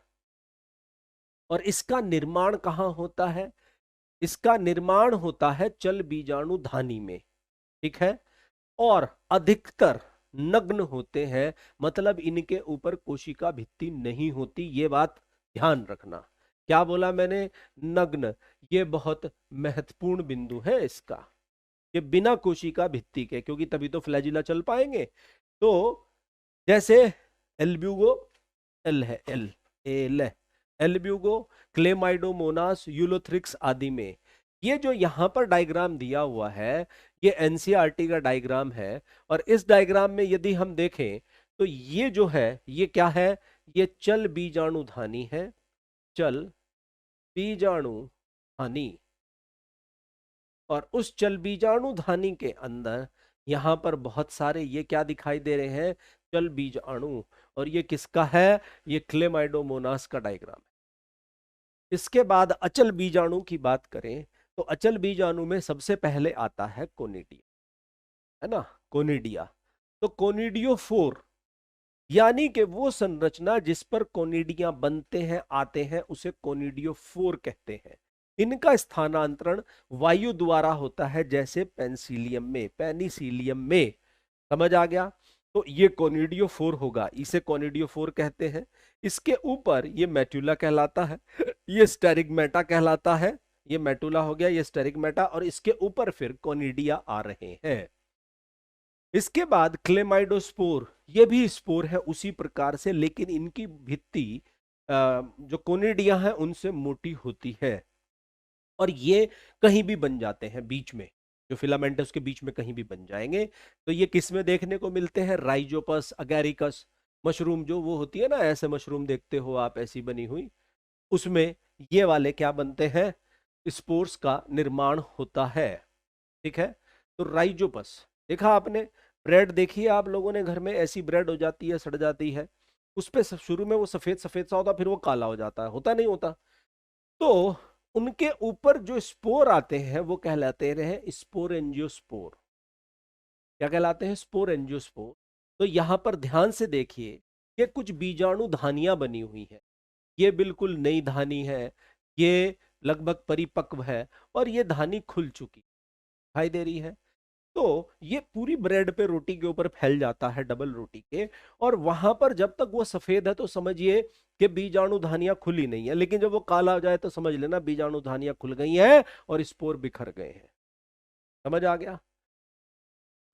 और इसका निर्माण कहां होता है? इसका निर्माण होता है चल बीजाणु धानी में। ठीक है, और अधिकतर नग्न होते हैं, मतलब इनके ऊपर कोशिका भित्ति नहीं होती, ये बात ध्यान रखना। क्या बोला मैंने? नग्न। ये बहुत महत्वपूर्ण बिंदु है इसका, ये बिना कोशिका भित्ति के, क्योंकि तभी तो फ्लैजिला चल पाएंगे। तो जैसे एल्ब्यूगो, एल है, L L Albugo, Chlamydomonas, Ulothrix आदि में। ये जो यहां पर डायग्राम दिया हुआ है, ये एनसीईआरटी का डायग्राम है, और इस डायग्राम में यदि हम देखें तो ये जो है, ये क्या है? ये चल बीजाणु धानी है, चल बीजाणु धानी। और उस चल बीजाणु धानी के अंदर यहां पर बहुत सारे ये क्या दिखाई दे रहे हैं? चल बीज अणु। और ये किसका है? ये क्लेमाइडोमोनास का डायग्राम है। इसके बाद अचल बीजाणु की बात करें तो अचल बीजाणु में सबसे पहले आता है कोनिडिया, है ना, कोनिडिया। तो कोनिडियोफोर, यानी कि वो संरचना जिस पर कोनिडिया बनते हैं, आते हैं, उसे कोनिडियोफोर कहते हैं। इनका स्थानांतरण वायु द्वारा होता है, जैसे पेनिसिलियम में। समझ आ गया? तो ये कोनिडियोफोर होगा, इसे कोनिडियोफोर कहते हैं। इसके ऊपर ये मेटुला कहलाता है, ये स्टेरिगमेटा कहलाता है। ये मेटुला हो गया, ये स्टेरिगमेटा, और इसके ऊपर फिर कोनिडिया आ रहे हैं। इसके बाद क्लेमाइडोस्पोर, ये भी स्पोर है उसी प्रकार से, लेकिन इनकी भित्ति जो कोनिडिया है उनसे मोटी होती है, और ये कहीं भी बन जाते हैं बीच में, जो फिलामेंट है उसके बीच में कहीं भी बन जाएंगे। तो ये किस में देखने को मिलते हैं? राइजोपस, अगैरिकस मशरूम जो वो होती है ना, ऐसे मशरूम देखते हो आप ऐसी बनी हुई, उसमें ये वाले क्या बनते हैं? स्पोर्स का निर्माण होता है। ठीक है, तो राइजोपस देखा आपने, ब्रेड देखी है आप लोगों ने घर में, ऐसी ब्रेड हो जाती है, सड़ जाती है, उस पे शुरू में वो सफेद सफेद सा होता, फिर वो काला हो जाता है, होता नहीं होता? तो उनके ऊपर जो स्पोर आते हैं वो कहलाते रहे स्पोरेंजियोस्पोर। क्या कहलाते हैं? स्पोरेंजियोस्पोर। तो यहां पर ध्यान से देखिए कि कुछ बीजाणु धानियां बनी हुई है, ये बिल्कुल नई धानी है, ये लगभग परिपक्व है, और ये धानी खुल चुकी दिखाई दे रही है। तो ये पूरी ब्रेड पे, रोटी के ऊपर फैल जाता है, डबल रोटी के, और वहां पर जब तक वो सफेद है तो समझिए कि बीजाणु धानियां खुली नहीं है, लेकिन जब वो काला हो जाए तो समझ लेना बीजाणु धानियां खुल गई हैं और स्पोर बिखर गए हैं। समझ आ गया?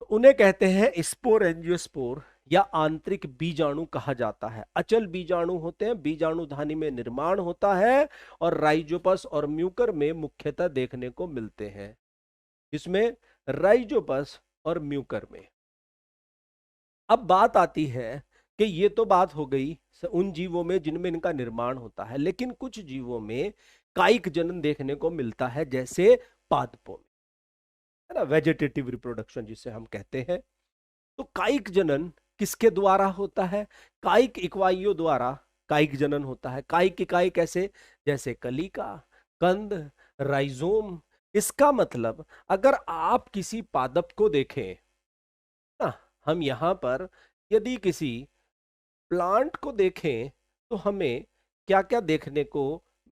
तो उन्हें कहते हैं स्पोर एंजियोस्पोर, या आंतरिक बीजाणु कहा जाता है। अचल बीजाणु होते हैं, बीजाणु धानी में निर्माण होता है, और राइजोपस और म्यूकर में मुख्यतः देखने को मिलते हैं। इसमें राइजोपस और म्यूकर में। अब बात आती है कि ये तो बात हो गई उन जीवों में जिनमें इनका निर्माण होता है, लेकिन कुछ जीवों में कायिक जनन देखने को मिलता है, जैसे पादपों में, है ना, वेजिटेटिव रिप्रोडक्शन जिसे हम कहते हैं। तो कायिक जनन किसके द्वारा होता है? कायिक इकाइयों द्वारा कायिक जनन होता है। कायिक इकाई कैसे? जैसे कलिका, कंद, राइजोम। इसका मतलब अगर आप किसी पादप को देखें ना, हम यहां पर यदि किसी प्लांट को देखें तो हमें क्या क्या देखने को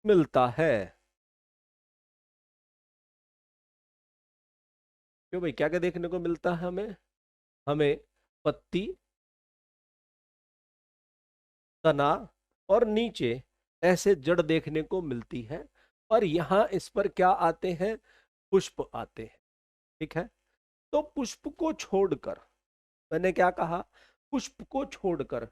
मिलता है? क्यों भाई, क्या क्या देखने को मिलता है हमें? हमें पत्ती, तना, और नीचे ऐसे जड़ देखने को मिलती है, और यहां इस पर क्या आते हैं? पुष्प आते हैं। ठीक है, तो पुष्प को छोड़कर, मैंने क्या कहा? पुष्प को छोड़कर,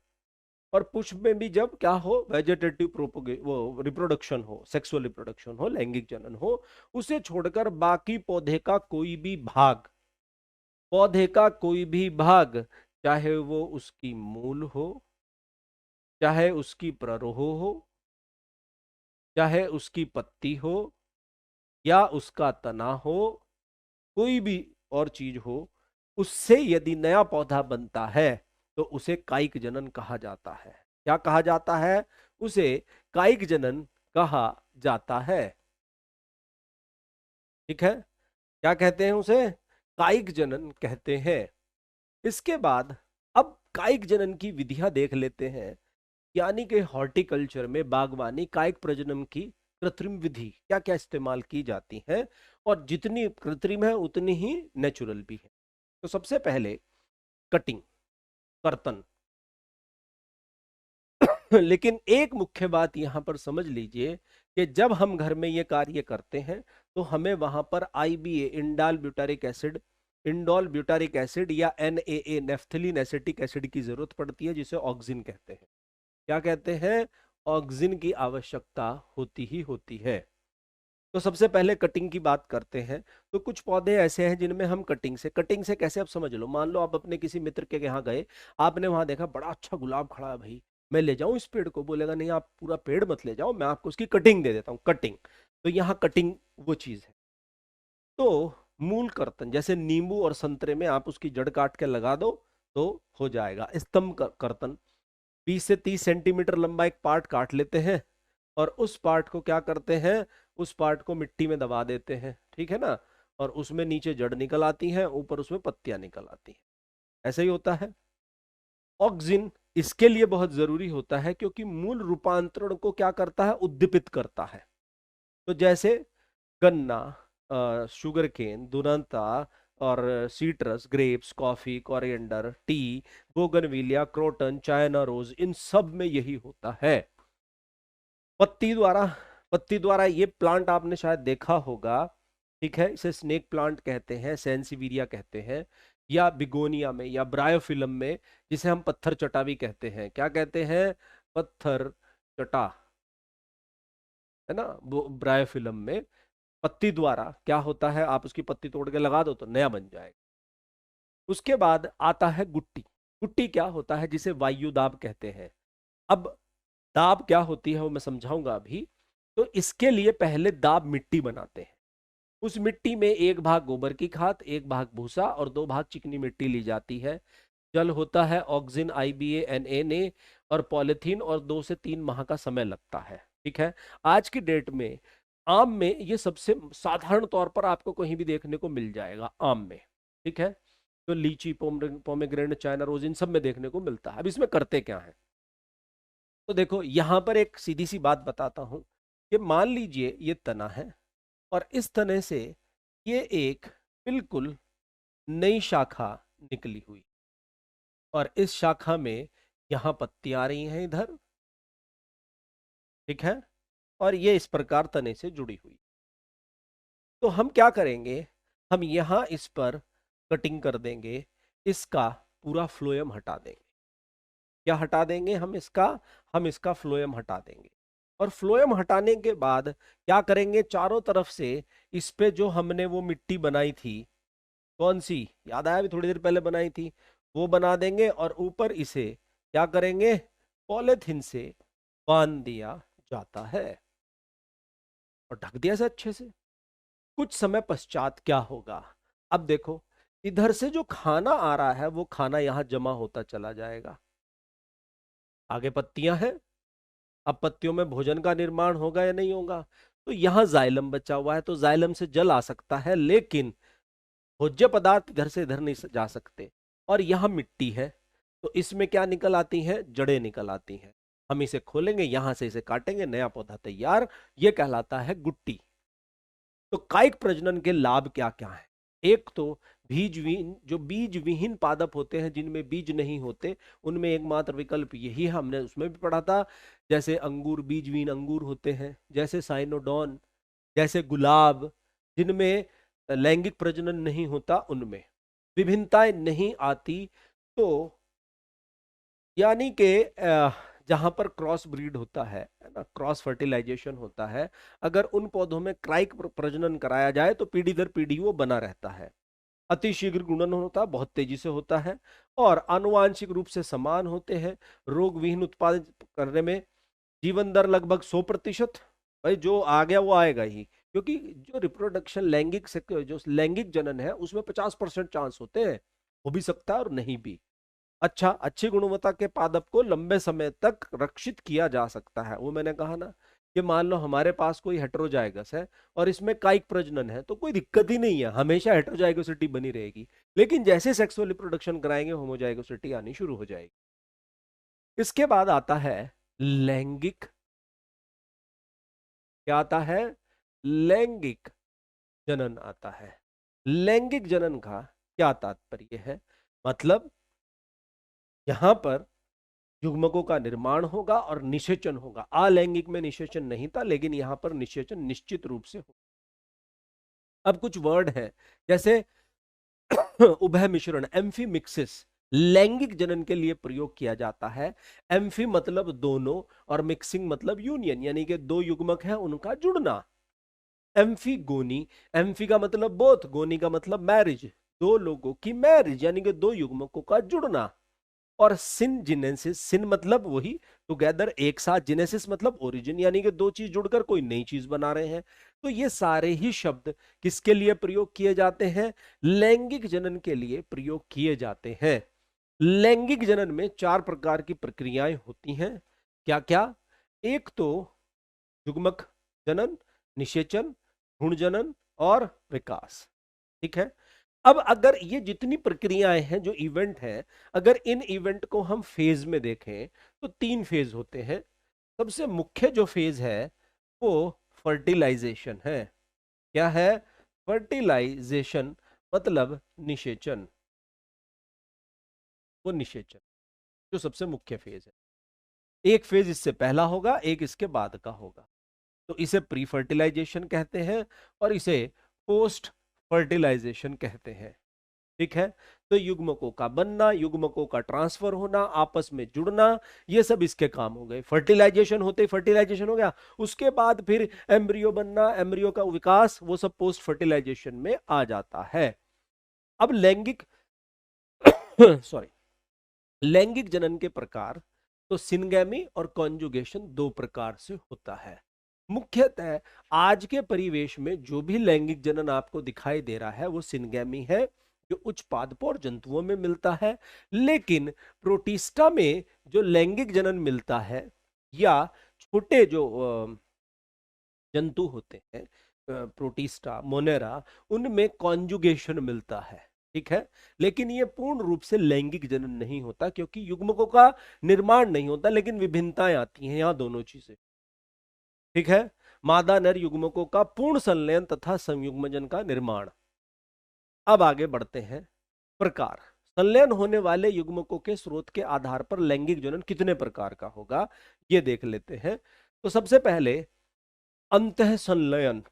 और पुष्प में भी जब क्या हो, वेजिटेटिव प्रोपोगे वो रिप्रोडक्शन हो, सेक्सुअल रिप्रोडक्शन हो, लैंगिक जनन हो, उसे छोड़कर बाकी पौधे का कोई भी भाग, पौधे का कोई भी भाग, चाहे वो उसकी मूल हो, चाहे उसकी प्ररोह हो, चाहे उसकी पत्ती हो, या उसका तना हो, कोई भी और चीज हो, उससे यदि नया पौधा बनता है तो उसे कायिक जनन कहा जाता है। क्या कहा जाता है? उसे कायिक जनन कहा जाता है। ठीक है, क्या कहते हैं उसे? कायिक जनन कहते हैं। इसके बाद अब कायिक जनन की विधियां देख लेते हैं, यानी कि हॉर्टिकल्चर में, बागवानी, कायिक प्रजनन की कृत्रिम विधि क्या क्या इस्तेमाल की जाती है, और जितनी कृत्रिम है उतनी ही नेचुरल भी है। तो सबसे पहले कटिंग, कर्तन। लेकिन एक मुख्य बात यहां पर समझ लीजिए कि जब हम घर में ये कार्य करते हैं तो हमें वहां पर IBA, indole butyric acid, indole butyric acid, या एनएए, नेफ्थलीन एसिटिक एसिड की जरूरत पड़ती है, जिसे ऑक्सिन कहते हैं। क्या कहते हैं? ऑक्सिन की आवश्यकता होती ही होती है। तो सबसे पहले कटिंग की बात करते हैं। तो कुछ पौधे ऐसे हैं जिनमें हम कटिंग से कैसे, आप समझ लो, मान लो आप अपने किसी मित्र के यहाँ गए, आपने वहां देखा बड़ा अच्छा गुलाब खड़ा है, भाई मैं ले जाऊं इस पेड़ को? बोलेगा नहीं, आप पूरा पेड़ मत ले जाओ, मैं आपको उसकी कटिंग दे देता हूँ, कटिंग। तो यहाँ कटिंग वो चीज है। तो मूल कर्तन, जैसे नींबू और संतरे में आप उसकी जड़ काट के लगा दो तो हो जाएगा। स्तंभ कर्तन, 20 से 30 सेंटीमीटर लंबा एक पार्ट काट लेते हैं, और उस पार्ट को क्या करते हैं? उस पार्ट को मिट्टी में दबा देते हैं, ठीक है ना, और उसमें नीचे जड़ निकल आती है, ऊपर उसमें पत्तियां निकल आती हैं। ऐसा ही होता है। ऑक्सिन इसके लिए बहुत जरूरी होता है, क्योंकि मूल रूपांतरण को क्या करता है? उद्दीपित करता है। तो जैसे गन्ना, शुगर केन, दुरंता, और citrus, grapes, coffee, coriander, tea, bougainvillea, croton, China rose, इन सब में यही होता है। पत्ती द्वारा, पत्ती द्वारा ये प्लांट आपने शायद देखा होगा, ठीक है, इसे स्नेक प्लांट कहते हैं, सेंसिविरिया कहते हैं, या बिगोनिया में या ब्रायोफिलम में, जिसे हम पत्थर चटा भी कहते हैं। क्या कहते हैं? पत्थर चटा, है ना, वो ब्रायोफिलम में पत्ती द्वारा क्या होता है, आप उसकी पत्ती तोड़ के लगा दो तो नया बन जाएगा। उसके बाद आता है गुट्टी। गुट्टी क्या होता है? जिसे वायु दाब कहते हैं। अब दाब क्या होती है वो मैं समझाऊंगा अभी। तो इसके लिए पहले दाब मिट्टी बनाते हैं। उस मिट्टी में एक भाग गोबर की खाद, एक भाग भूसा और दो भाग चिकनी मिट्टी ली जाती है। जल होता है ऑक्सिन, आईबीए, एनएनए और पॉलिथीन, और 2 से 3 माह का समय लगता है। ठीक है। आज की डेट में आम में ये सबसे साधारण तौर पर आपको कहीं भी देखने को मिल जाएगा, आम में। ठीक है। तो लीची, पोमेग्रेनेट, चाइना रोज, इन सब में देखने को मिलता है। अब इसमें करते क्या है? तो देखो यहां पर एक सीधी सी बात बताता हूं कि मान लीजिए ये तना है, और इस तने से ये एक बिल्कुल नई शाखा निकली हुई, और इस शाखा में यहां पत्तियां आ रही हैं इधर, ठीक है, और ये इस प्रकार तने से जुड़ी हुई। तो हम क्या करेंगे? हम यहां इस पर कटिंग कर देंगे, इसका पूरा फ्लोएम हटा देंगे। क्या हटा देंगे हम इसका? हम इसका फ्लोएम हटा देंगे। और फ्लोएम हटाने के बाद क्या करेंगे? चारों तरफ से इस पे जो हमने वो मिट्टी बनाई थी, कौन सी, याद आया? अभी थोड़ी देर पहले बनाई थी, वो बना देंगे, और ऊपर इसे क्या करेंगे? पॉलिथीन से बांध दिया जाता है और ढक दिया से अच्छे से। कुछ समय पश्चात क्या होगा? अब देखो, इधर से जो खाना आ रहा है वो खाना यहां जमा होता चला जाएगा। आगे पत्तियां हैं, अब पत्तियों में भोजन का निर्माण होगा या नहीं होगा? तो यहां जाइलम बचा हुआ है, तो जाइलम से जल आ सकता है, लेकिन भोज्य पदार्थ इधर से इधर नहीं जा सकते। और यहां मिट्टी है, तो इसमें क्या निकल आती है? जड़ें निकल आती हैं। हम इसे खोलेंगे, यहां से इसे काटेंगे, नया पौधा तैयार। ये कहलाता है गुट्टी। तो कायिक प्रजनन के लाभ क्या क्या है? एक तो बीजविहीन, जो बीज विहीन पादप होते हैं, जिनमें बीज नहीं होते, उनमें एकमात्र विकल्प यही है, हमने उसमें भी पढ़ा था। जैसे अंगूर, बीजविहीन अंगूर होते हैं, जैसे साइनोडॉन, जैसे गुलाब, जिनमें लैंगिक प्रजनन नहीं होता, उनमें विभिन्नताएं नहीं आती। तो यानी कि जहां पर क्रॉस ब्रीड होता है ना, क्रॉस फर्टिलाइजेशन होता है, अगर उन पौधों में क्राइक प्रजनन कराया जाए तो पीढ़ी दर पीढ़ी वो बना रहता है। अतिशीघ्र गुणन होता है, बहुत तेजी से होता है, और आनुवांशिक रूप से समान होते हैं। रोग विहीन उत्पादन करने में जीवन दर लगभग 100%। भाई जो आ गया वो आएगा ही, क्योंकि जो रिप्रोडक्शन लैंगिक से जो लैंगिक जनन है उसमें 50% चांस होते हैं, हो भी सकता है और नहीं भी। अच्छा, अच्छी गुणवत्ता के पादप को लंबे समय तक रक्षित किया जा सकता है। वो मैंने कहा ना कि मान लो हमारे पास कोई हेटेरोजाइगस है और इसमें कायिक प्रजनन है, तो कोई दिक्कत ही नहीं है, हमेशा हेटेरोजाइगोसिटी बनी रहेगी। लेकिन जैसे सेक्सुअल रिप्रोडक्शन कराएंगे, होमोजाइगोसिटी आनी शुरू हो जाएगी। इसके बाद आता है लैंगिक, क्या आता है? लैंगिक जनन आता है। लैंगिक जनन का क्या तात्पर्य है? मतलब यहां पर युग्मकों का निर्माण होगा और निषेचन होगा। अलैंगिक में निषेचन नहीं था, लेकिन यहां पर निषेचन निश्चित रूप से हो। अब कुछ वर्ड है, जैसे उभय मिश्रण, एम्फीमिक्सिस, लैंगिक जनन के लिए प्रयोग किया जाता है। एम्फी मतलब दोनों, और मिक्सिंग मतलब यूनियन, यानी कि दो युग्मक हैं उनका जुड़ना। एम्फीगोनी, एम्फी का मतलब बोथ, गोनी का मतलब मैरिज, दो लोगों की मैरिज, यानी कि दो युग्मकों का जुड़ना। और सिन जिनेसिस, सिन मतलब वही टुगेदर, एक साथ, जिनेसिस मतलब ओरिजिन, यानी कि दो चीज जुड़कर कोई नई चीज बना रहे हैं। तो ये सारे ही शब्द किसके लिए प्रयोग किए जाते हैं? लैंगिक जनन के लिए प्रयोग किए जाते हैं। लैंगिक जनन में 4 प्रकार की प्रक्रियाएं होती हैं। क्या क्या? एक तो युग्मक जनन, निषेचन, भ्रूण जनन और विकास। ठीक है। अब अगर ये जितनी प्रक्रियाएं हैं, जो इवेंट हैं, अगर इन इवेंट को हम फेज में देखें तो 3 फेज होते हैं। सबसे मुख्य जो फेज है वो फर्टिलाइजेशन है। क्या है? फर्टिलाइजेशन। मतलब निषेचन, वो निषेचन जो सबसे मुख्य फेज है। एक फेज इससे पहला होगा, एक इसके बाद का होगा, तो इसे प्री फर्टिलाइजेशन कहते हैं और इसे पोस्ट फर्टिलाइजेशन कहते हैं। ठीक है, तो युग्मकों का बनना, युग्मकों का ट्रांसफर होना, आपस में जुड़ना, ये सब इसके काम हो गए। फर्टिलाइजेशन होते ही फर्टिलाइजेशन हो गया, उसके बाद फिर एम्ब्रियो बनना, एम्ब्रियो का विकास, वो सब पोस्ट फर्टिलाइजेशन में आ जाता है। अब लैंगिक सॉरी लैंगिक जनन के प्रकार, तो सिनगैमी और कॉन्जुगेशन दो प्रकार से होता है। मुख्यतः आज के परिवेश में जो भी लैंगिक जनन आपको दिखाई दे रहा है वो सिनगैमी है, जो उच्च पादपों और जंतुओं में मिलता है। लेकिन प्रोटिस्टा में जो लैंगिक जनन मिलता है, या छोटे जो जंतु होते हैं, प्रोटिस्टा, मोनेरा, उनमें कॉन्जुगेशन मिलता है। ठीक है, लेकिन ये पूर्ण रूप से लैंगिक जनन नहीं होता, क्योंकि युग्मकों का निर्माण नहीं होता, लेकिन विभिन्नताएं आती हैं यहां दोनों चीजें। ठीक है, मादा नर युग्मकों का पूर्ण संलयन तथा संयुग्मजन का निर्माण। अब आगे बढ़ते हैं। प्रकार, संलयन होने वाले युग्मकों के स्रोत के आधार पर लैंगिक जनन कितने प्रकार का होगा, ये देख लेते हैं। तो सबसे पहले अंतः संलयन,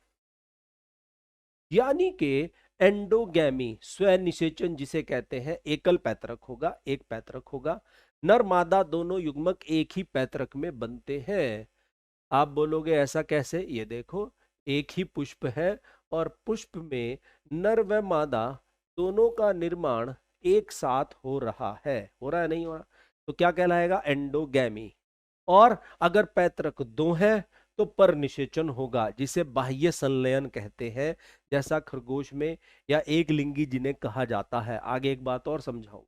यानी कि एंडोगैमी, स्वनिषेचन जिसे कहते हैं, एकल पैतृक होगा, एक पैतृक होगा। नर मादा दोनों युग्मक एक ही पैतृक में बनते हैं। आप बोलोगे ऐसा कैसे, ये देखो, एक ही पुष्प है और पुष्प में नर व मादा दोनों का निर्माण एक साथ हो रहा है, हो रहा है नहीं हो रहा, तो क्या कहलाएगा, एंडोगैमी। और अगर पैतृक दो है तो पर निषेचन होगा, जिसे बाह्य संलयन कहते हैं, जैसा खरगोश में या एक लिंगी जिन्हें कहा जाता है। आगे एक बात और समझाऊं,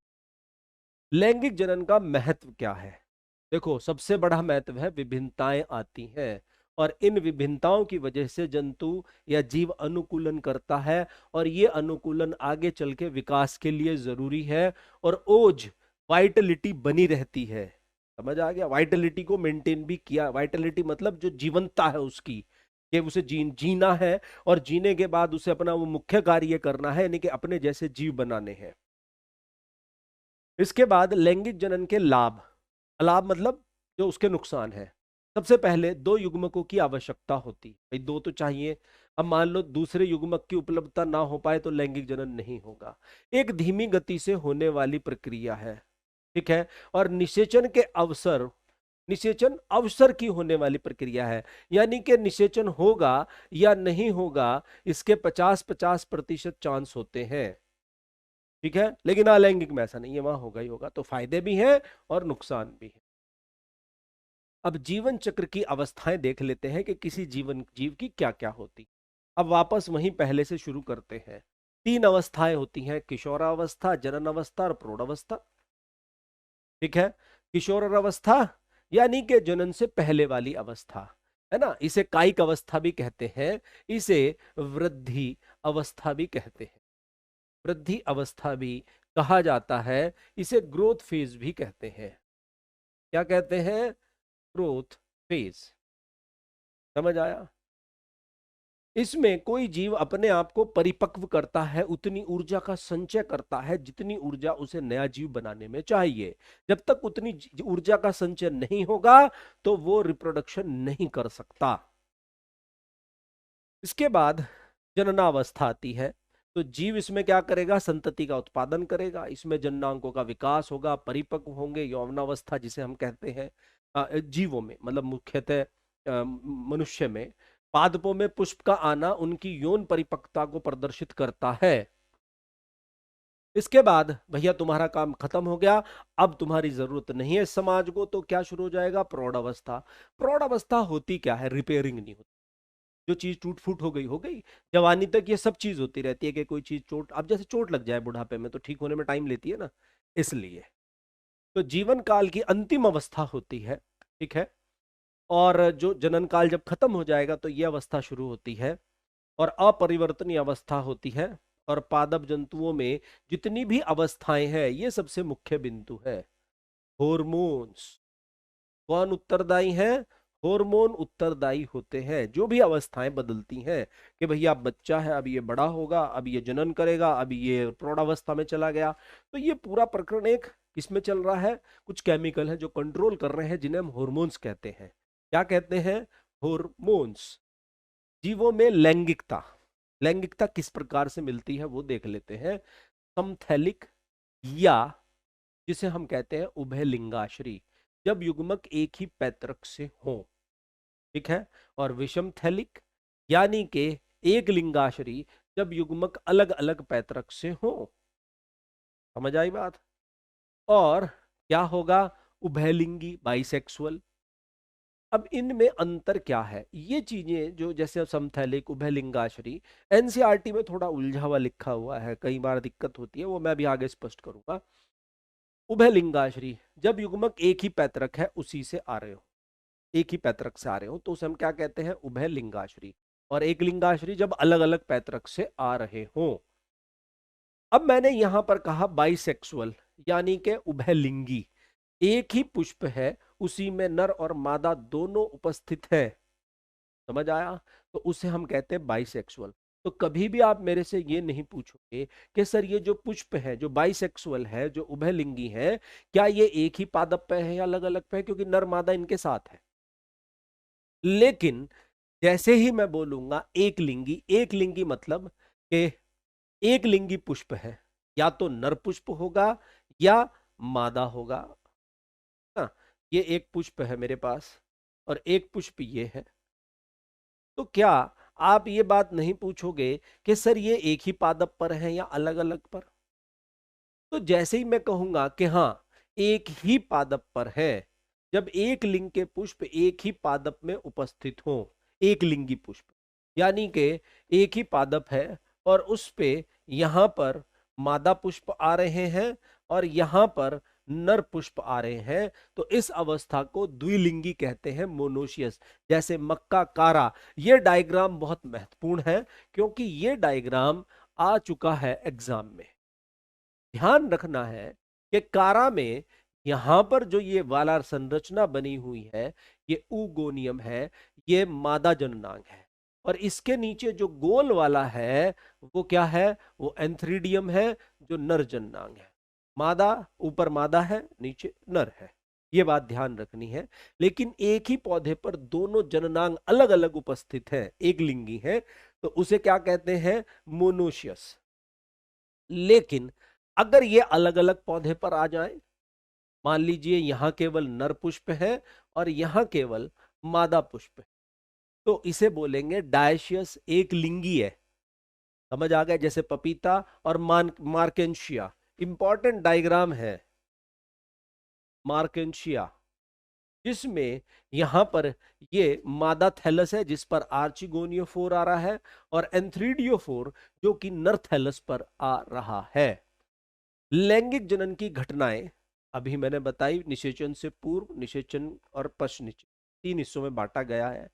लैंगिक जनन का महत्व क्या है। देखो, सबसे बड़ा महत्व है विभिन्नताएं आती हैं, और इन विभिन्नताओं की वजह से जंतु या जीव अनुकूलन करता है, और ये अनुकूलन आगे चल के विकास के लिए जरूरी है, और ओज, वाइटलिटी बनी रहती है। समझ आ गया, वाइटलिटी को मेंटेन भी किया। वाइटलिटी मतलब जो जीवंतता है उसकी, कि उसे जीना है, और जीने के बाद उसे अपना वो मुख्य कार्य करना है, यानी कि अपने जैसे जीव बनाने हैं। इसके बाद लैंगिक जनन के लाभ, लाभ मतलब जो उसके नुकसान है। सबसे पहले दो युग्मकों की आवश्यकता होती है, भाई दो तो चाहिए। अब मान लो दूसरे युग्मक की उपलब्धता ना हो पाए तो लैंगिक जनन नहीं होगा। एक धीमी गति से होने वाली प्रक्रिया है। ठीक है, और निषेचन अवसर की होने वाली प्रक्रिया है, यानी कि निषेचन होगा या नहीं होगा इसके 50-50% चांस होते हैं। ठीक है, लेकिन अलैंगिक में ऐसा नहीं है, वहां होगा ही होगा। तो फायदे भी हैं और नुकसान भी है। अब जीवन चक्र की अवस्थाएं देख लेते हैं कि किसी जीव की क्या क्या होती। अब वापस वहीं पहले से शुरू करते हैं। तीन अवस्थाएं होती हैं, किशोरावस्था, जनन अवस्था और प्रौढ़ावस्था। ठीक है, किशोर अवस्था यानी कि जनन से पहले वाली अवस्था, है ना, इसे कायिक अवस्था भी कहते हैं, इसे वृद्धि अवस्था भी कहते हैं, वृद्धि अवस्था भी कहा जाता है, इसे ग्रोथ फेज भी कहते हैं। क्या कहते हैं, ग्रोथ फेज। समझ आया। इसमें कोई जीव अपने आप को परिपक्व करता है, उतनी ऊर्जा का संचय करता है जितनी ऊर्जा उसे नया जीव बनाने में चाहिए। जब तक उतनी ऊर्जा का संचय नहीं होगा तो वो रिप्रोडक्शन नहीं कर सकता। इसके बाद जननावस्था आती है, तो जीव इसमें क्या करेगा, संतति का उत्पादन करेगा, इसमें जननांगों का विकास होगा, परिपक्व होंगे। यौवनावस्था जिसे हम कहते हैं, जीवों में मतलब मुख्यतः मनुष्य में, पादपों में पुष्प का आना उनकी यौन परिपक्वता को प्रदर्शित करता है। इसके बाद भैया तुम्हारा काम खत्म हो गया, अब तुम्हारी जरूरत नहीं है समाज को, तो क्या शुरू हो जाएगा, प्रौढ़ अवस्था। प्रौढ़ अवस्था होती क्या है, रिपेयरिंग नहीं होती। जो चीज टूट फूट हो गई। जवानी तक ये सब चीज होती रहती है कि कोई चीज चोट, अब जैसे चोट लग जाए बुढ़ापे में तो ठीक होने में टाइम लेती है ना, इसलिए। तो जीवन काल की अंतिम अवस्था होती है। ठीक है, और जो जनन काल जब खत्म हो जाएगा तो यह अवस्था शुरू होती है, और अपरिवर्तनीय अवस्था होती है। और पादप जंतुओं में जितनी भी अवस्थाएं हैं, ये सबसे मुख्य बिंदु है। हॉर्मोन्स, कौन उत्तरदायी है, हार्मोन उत्तरदायी होते हैं। जो भी अवस्थाएं बदलती हैं कि भैया अब बच्चा है, अब ये बड़ा होगा, अब ये जनन करेगा, अब ये प्रौढ़ावस्था में चला गया, तो ये पूरा प्रकरण एक किसमें चल रहा है? कुछ केमिकल है जो कंट्रोल कर रहे हैं, जिन्हें हम हॉर्मोन्स कहते हैं। क्या कहते हैं? हॉर्मोन्स। जीवों में लैंगिकता, लैंगिकता किस प्रकार से मिलती है वो देख लेते हैं। समथैलिक, या जिसे हम कहते हैं उभय लिंगाश्री, जब युग्मक एक ही पैतृक से हो, ठीक है। और विषम थैलिक, यानी कि एक लिंगाश्री, जब युग्मक अलग अलग पैतृक से हो। समझ आई बात? और क्या होगा? उभयलिंगी, बाइसेक्सुअल। अब इनमें अंतर क्या है? ये चीजें जो जैसे समथैलिक, उभयलिंगाश्री, एनसीईआरटी में थोड़ा उलझा हुआ लिखा हुआ है, कई बार दिक्कत होती है, वो मैं भी आगे स्पष्ट करूंगा। उभयलिंगाश्री, जब युग्मक एक ही पैतृक है उसी से आ रहे हो, एक ही पैतृक से आ रहे हो, तो उसे हम क्या कहते हैं? उभय लिंगाश्री। और एक लिंगाश्री जब अलग अलग पैतृक से आ रहे हो। अब मैंने यहां पर कहा बाइसेक्सुअल, यानी कि उभयलिंगी, एक ही पुष्प है, उसी में नर और मादा दोनों उपस्थित है। समझ आया? तो उसे हम कहते हैं बाइसेक्सुअल। तो कभी भी आप मेरे से ये नहीं पूछोगे कि सर ये जो पुष्प है, जो बाइसेक्सुअल है, जो उभयलिंगी है, क्या ये एक ही पादप पे है या अलग अलग पे है? क्योंकि नर मादा इनके साथ है। लेकिन जैसे ही मैं बोलूंगा एक लिंगी, एक लिंगी मतलब कि एक लिंगी पुष्प है, या तो नर पुष्प होगा या मादा होगा ना। ये एक पुष्प है मेरे पास और एक पुष्प ये है। तो क्या आप ये बात नहीं पूछोगे कि सर ये एक ही पादप पर है या अलग अलग पर? तो जैसे ही मैं कहूंगा कि हाँ एक ही पादप पर है, जब एक लिंग के पुष्प एक ही पादप में उपस्थित हो, एक लिंगी पुष्प, यानी कि एक ही पादप है और उस पे यहां पर मादा पुष्प आ रहे हैं और यहां पर नर पुष्प आ रहे हैं, तो इस अवस्था को द्विलिंगी कहते हैं, मोनोशियस। जैसे मक्का कारा, ये डायग्राम बहुत महत्वपूर्ण है क्योंकि ये डायग्राम आ चुका है एग्जाम में। ध्यान रखना है कि कारा में यहां पर जो ये वाला संरचना बनी हुई है, ये ऊगोनियम है, ये मादा जननांग है। और इसके नीचे जो गोल वाला है वो क्या है? वो एंथ्रीडियम है, जो नर जननांग है। मादा, ऊपर मादा है, नीचे नर है। ये बात ध्यान रखनी है। लेकिन एक ही पौधे पर दोनों जननांग अलग अलग उपस्थित है, एक लिंगी है, तो उसे क्या कहते हैं? मोनोशियस। लेकिन अगर ये अलग अलग पौधे पर आ जाए, मान लीजिए यहां केवल नर पुष्प है और यहां केवल मादा पुष्प है, तो इसे बोलेंगे डायशियस, एक लिंगी है। समझ आ गया? जैसे पपीता और मार्केंशिया, इंपॉर्टेंट डायग्राम है मार्केंशिया, जिसमें यहां पर ये मादा थैलस है जिस पर आर्चिगोनियोफोर आ रहा है, और एंथ्रीडियोफोर जो कि नर थैलस पर आ रहा है। लैंगिक जनन की घटनाएं अभी मैंने बताई, निषेचन से पूर्व, निषेचन और पश्च निषेचन, तीन हिस्सों में बांटा गया है।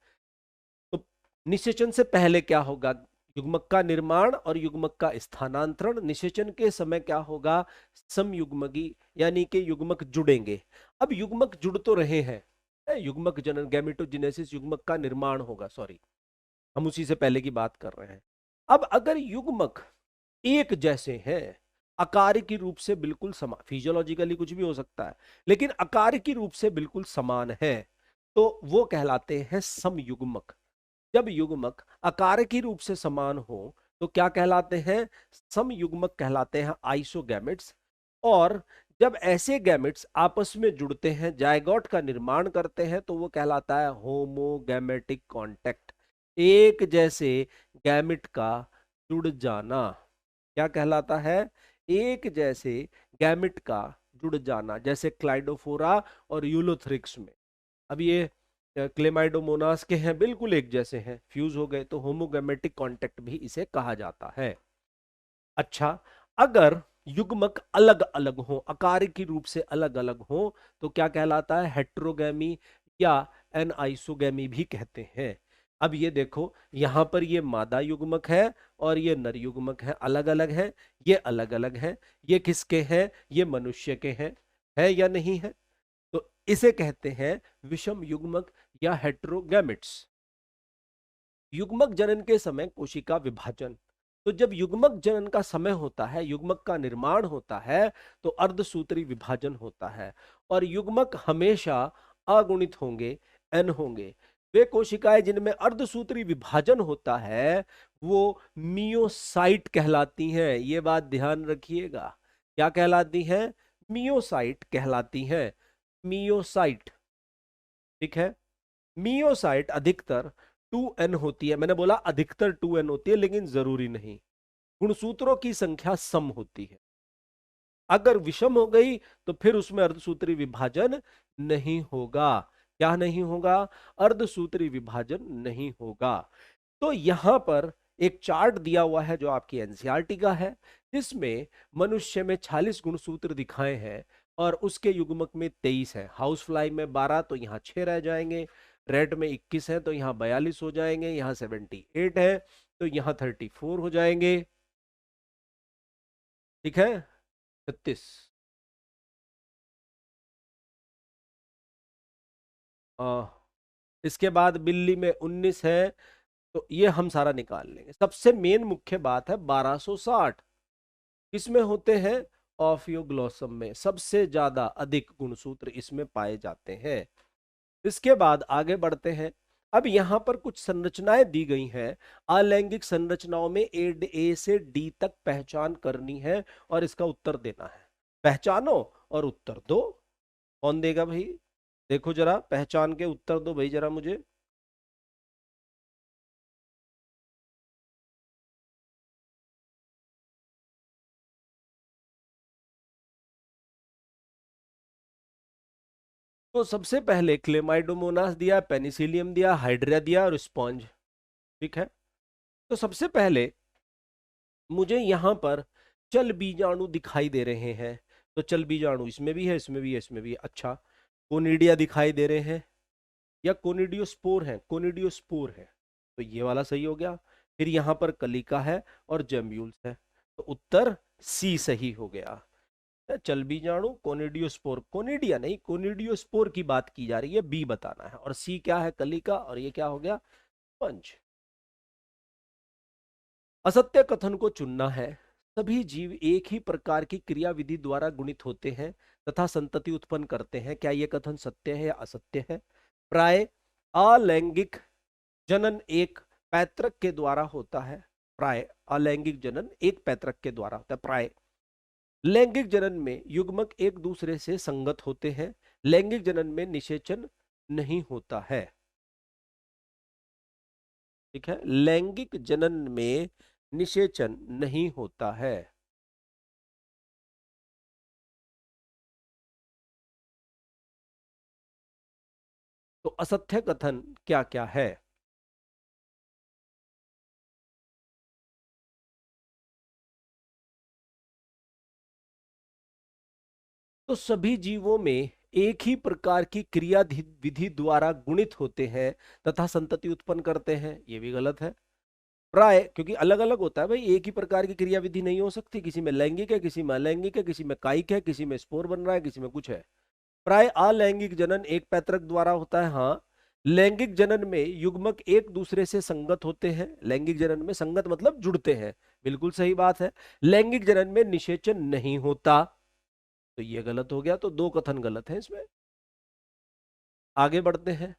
तो निषेचन से पहले क्या होगा? युग्मक का निर्माण और युग्मक का स्थानांतरण। निषेचन के समय क्या होगा? समयुग्मकी, यानी कि युग्मक जुड़ेंगे। अब युग्मक जुड़ तो रहे हैं, युग्मक जनन, गैमेटोजेनेसिस, युग्मक का निर्माण होगा, सॉरी, हम उसी से पहले की बात कर रहे हैं। अब अगर युग्मक एक जैसे हैं, आकारिकी रूप से बिल्कुल समान, फिजियोलॉजिकली कुछ भी हो सकता है, लेकिन आकारिकी रूप से बिल्कुल समान है, तो वो कहलाते हैं समयुग्मक। जब युग्मक आकारिकी रूप से समान हो तो क्या कहलाते हैं? समयुग्मक कहलाते हैं, आइसोगैमेट्स। और जब ऐसे गैमेट्स आपस में जुड़ते हैं, जायगोट का निर्माण करते हैं, तो वो कहलाता है होमोगैमेटिक कांटेक्ट, एक जैसे गैमेट का जुड़ जाना। क्या कहलाता है? एक जैसे गैमेट का जुड़ जाना, जैसे क्लाइडोफोरा और यूलोथ्रिक्स में। अब ये क्लेमाइडोमोनास के हैं, बिल्कुल एक जैसे हैं, फ्यूज हो गए, तो होमोगैमेटिक कांटेक्ट भी इसे कहा जाता है। अच्छा, अगर युग्मक अलग अलग हो, आकारिकी रूप से अलग अलग हो, तो क्या कहलाता है? हेट्रोगैमी या एनआइसोगैमी भी कहते हैं। अब ये देखो, यहां पर ये मादा युग्मक है और ये नर युग्मक है, अलग अलग है, ये अलग अलग है। ये किसके हैं? ये मनुष्य के हैं, है या नहीं है? तो इसे कहते हैं विषम युग्मक या हेट्रोगैमेट्स। युग्मक जनन के समय कोशिका विभाजन। तो जब युग्मक जनन का समय होता है, युग्मक का निर्माण होता है, तो अर्धसूत्री विभाजन होता है। और युग्मक हमेशा अगुणित होंगे, एन होंगे। वे कोशिकाएं जिनमें अर्धसूत्री विभाजन होता है वो मियोसाइट कहलाती हैं। ये बात ध्यान रखिएगा, क्या कहलाती हैं? मियोसाइट कहलाती हैं। मियोसाइट, ठीक है। मियोसाइट अधिकतर 2n होती है। मैंने बोला अधिकतर 2n होती है, लेकिन जरूरी नहीं। गुणसूत्रों की संख्या सम होती है। अगर विषम हो गई तो फिर उसमें अर्धसूत्री विभाजन नहीं होगा। क्या नहीं होगा? अर्धसूत्री विभाजन नहीं होगा। तो यहां पर एक चार्ट दिया हुआ है जो आपकी एनसीईआरटी का है, जिसमें मनुष्य में 46 गुणसूत्र दिखाए हैं और उसके युग्मक में 23 है। हाउस फ्लाई में 12, तो यहाँ 6 रह जाएंगे। रेड में 21 है तो यहाँ 42 हो जाएंगे। यहाँ 78 है तो यहाँ 34 हो जाएंगे। ठीक है, 36। इसके बाद बिल्ली में 19 है, तो ये हम सारा निकाल लेंगे। सबसे मेन मुख्य बात है 1260 किसमें होते हैं? ऑफियोग्लोसम में सबसे ज्यादा अधिक गुणसूत्र इसमें पाए जाते हैं। इसके बाद आगे बढ़ते हैं। अब यहां पर कुछ संरचनाएं दी गई हैं। अलैंगिक संरचनाओं में ए से डी तक पहचान करनी है और इसका उत्तर देना है। पहचानो और उत्तर दो। कौन देगा भाई? देखो जरा, पहचान के उत्तर दो भाई जरा मुझे। तो सबसे पहले क्लेमाइडोमोनास दिया, पेनिसिलियम दिया, हाइड्रिया दिया और स्पॉन्ज। ठीक है, तो सबसे पहले मुझे यहां पर चल बीजाणु दिखाई दे रहे हैं। तो चल बीजाणु इसमें भी है, इसमें भी है, इसमें भी है। अच्छा, कोनिडिया दिखाई दे रहे हैं या कोनिडियोस्पोर है? कोनिडियोस्पोर है, तो ये वाला सही हो गया। फिर यहां पर कलिका है और जेम्यूल्स है, तो उत्तर सी सही हो गया। चल बीजाणु, कोनिडियोस्पोर, कोनिडिया नहीं, कोनिडियोस्पोर की बात की जा रही है, बी बताना है। और सी क्या है? कलिका। और ये क्या हो गया? पंच। असत्य कथन को चुनना है। सभी जीव एक ही प्रकार की क्रिया विधि द्वारा गुणित होते हैं तथा संतति उत्पन्न करते हैं। क्या यह कथन सत्य है या असत्य है? प्राय अलैंगिक जनन एक पैतृक के द्वारा होता है। प्राय अलैंगिक जनन एक पैतृक के द्वारा होता है। प्राय लैंगिक जनन में युग्मक एक दूसरे से संगत होते हैं। लैंगिक जनन में निषेचन नहीं होता है। ठीक है, लैंगिक जनन में निषेचन नहीं होता है। तो असत्य कथन क्या क्या है? तो सभी जीवों में एक ही प्रकार की क्रिया विधि द्वारा गुणित होते हैं तथा संतति उत्पन्न करते हैं। ये भी गलत है। प्राय, क्योंकि अलग अलग होता है भाई, एक ही प्रकार की क्रिया विधि नहीं हो सकती। किसी में लैंगिक है, किसी में अलैंगिक है, किसी में कायिक है, किसी में स्पोर बन रहा है, किसी में कुछ है। प्राय अलैंगिक जनन एक पैतृक द्वारा होता है। हाँ, लैंगिक जनन में युग्मक एक दूसरे से संगत होते हैं। लैंगिक जनन में संगत मतलब जुड़ते हैं, बिल्कुल सही बात है। लैंगिक जनन में निषेचन नहीं होता, तो ये गलत हो गया। तो दो कथन गलत है इसमें। आगे बढ़ते हैं।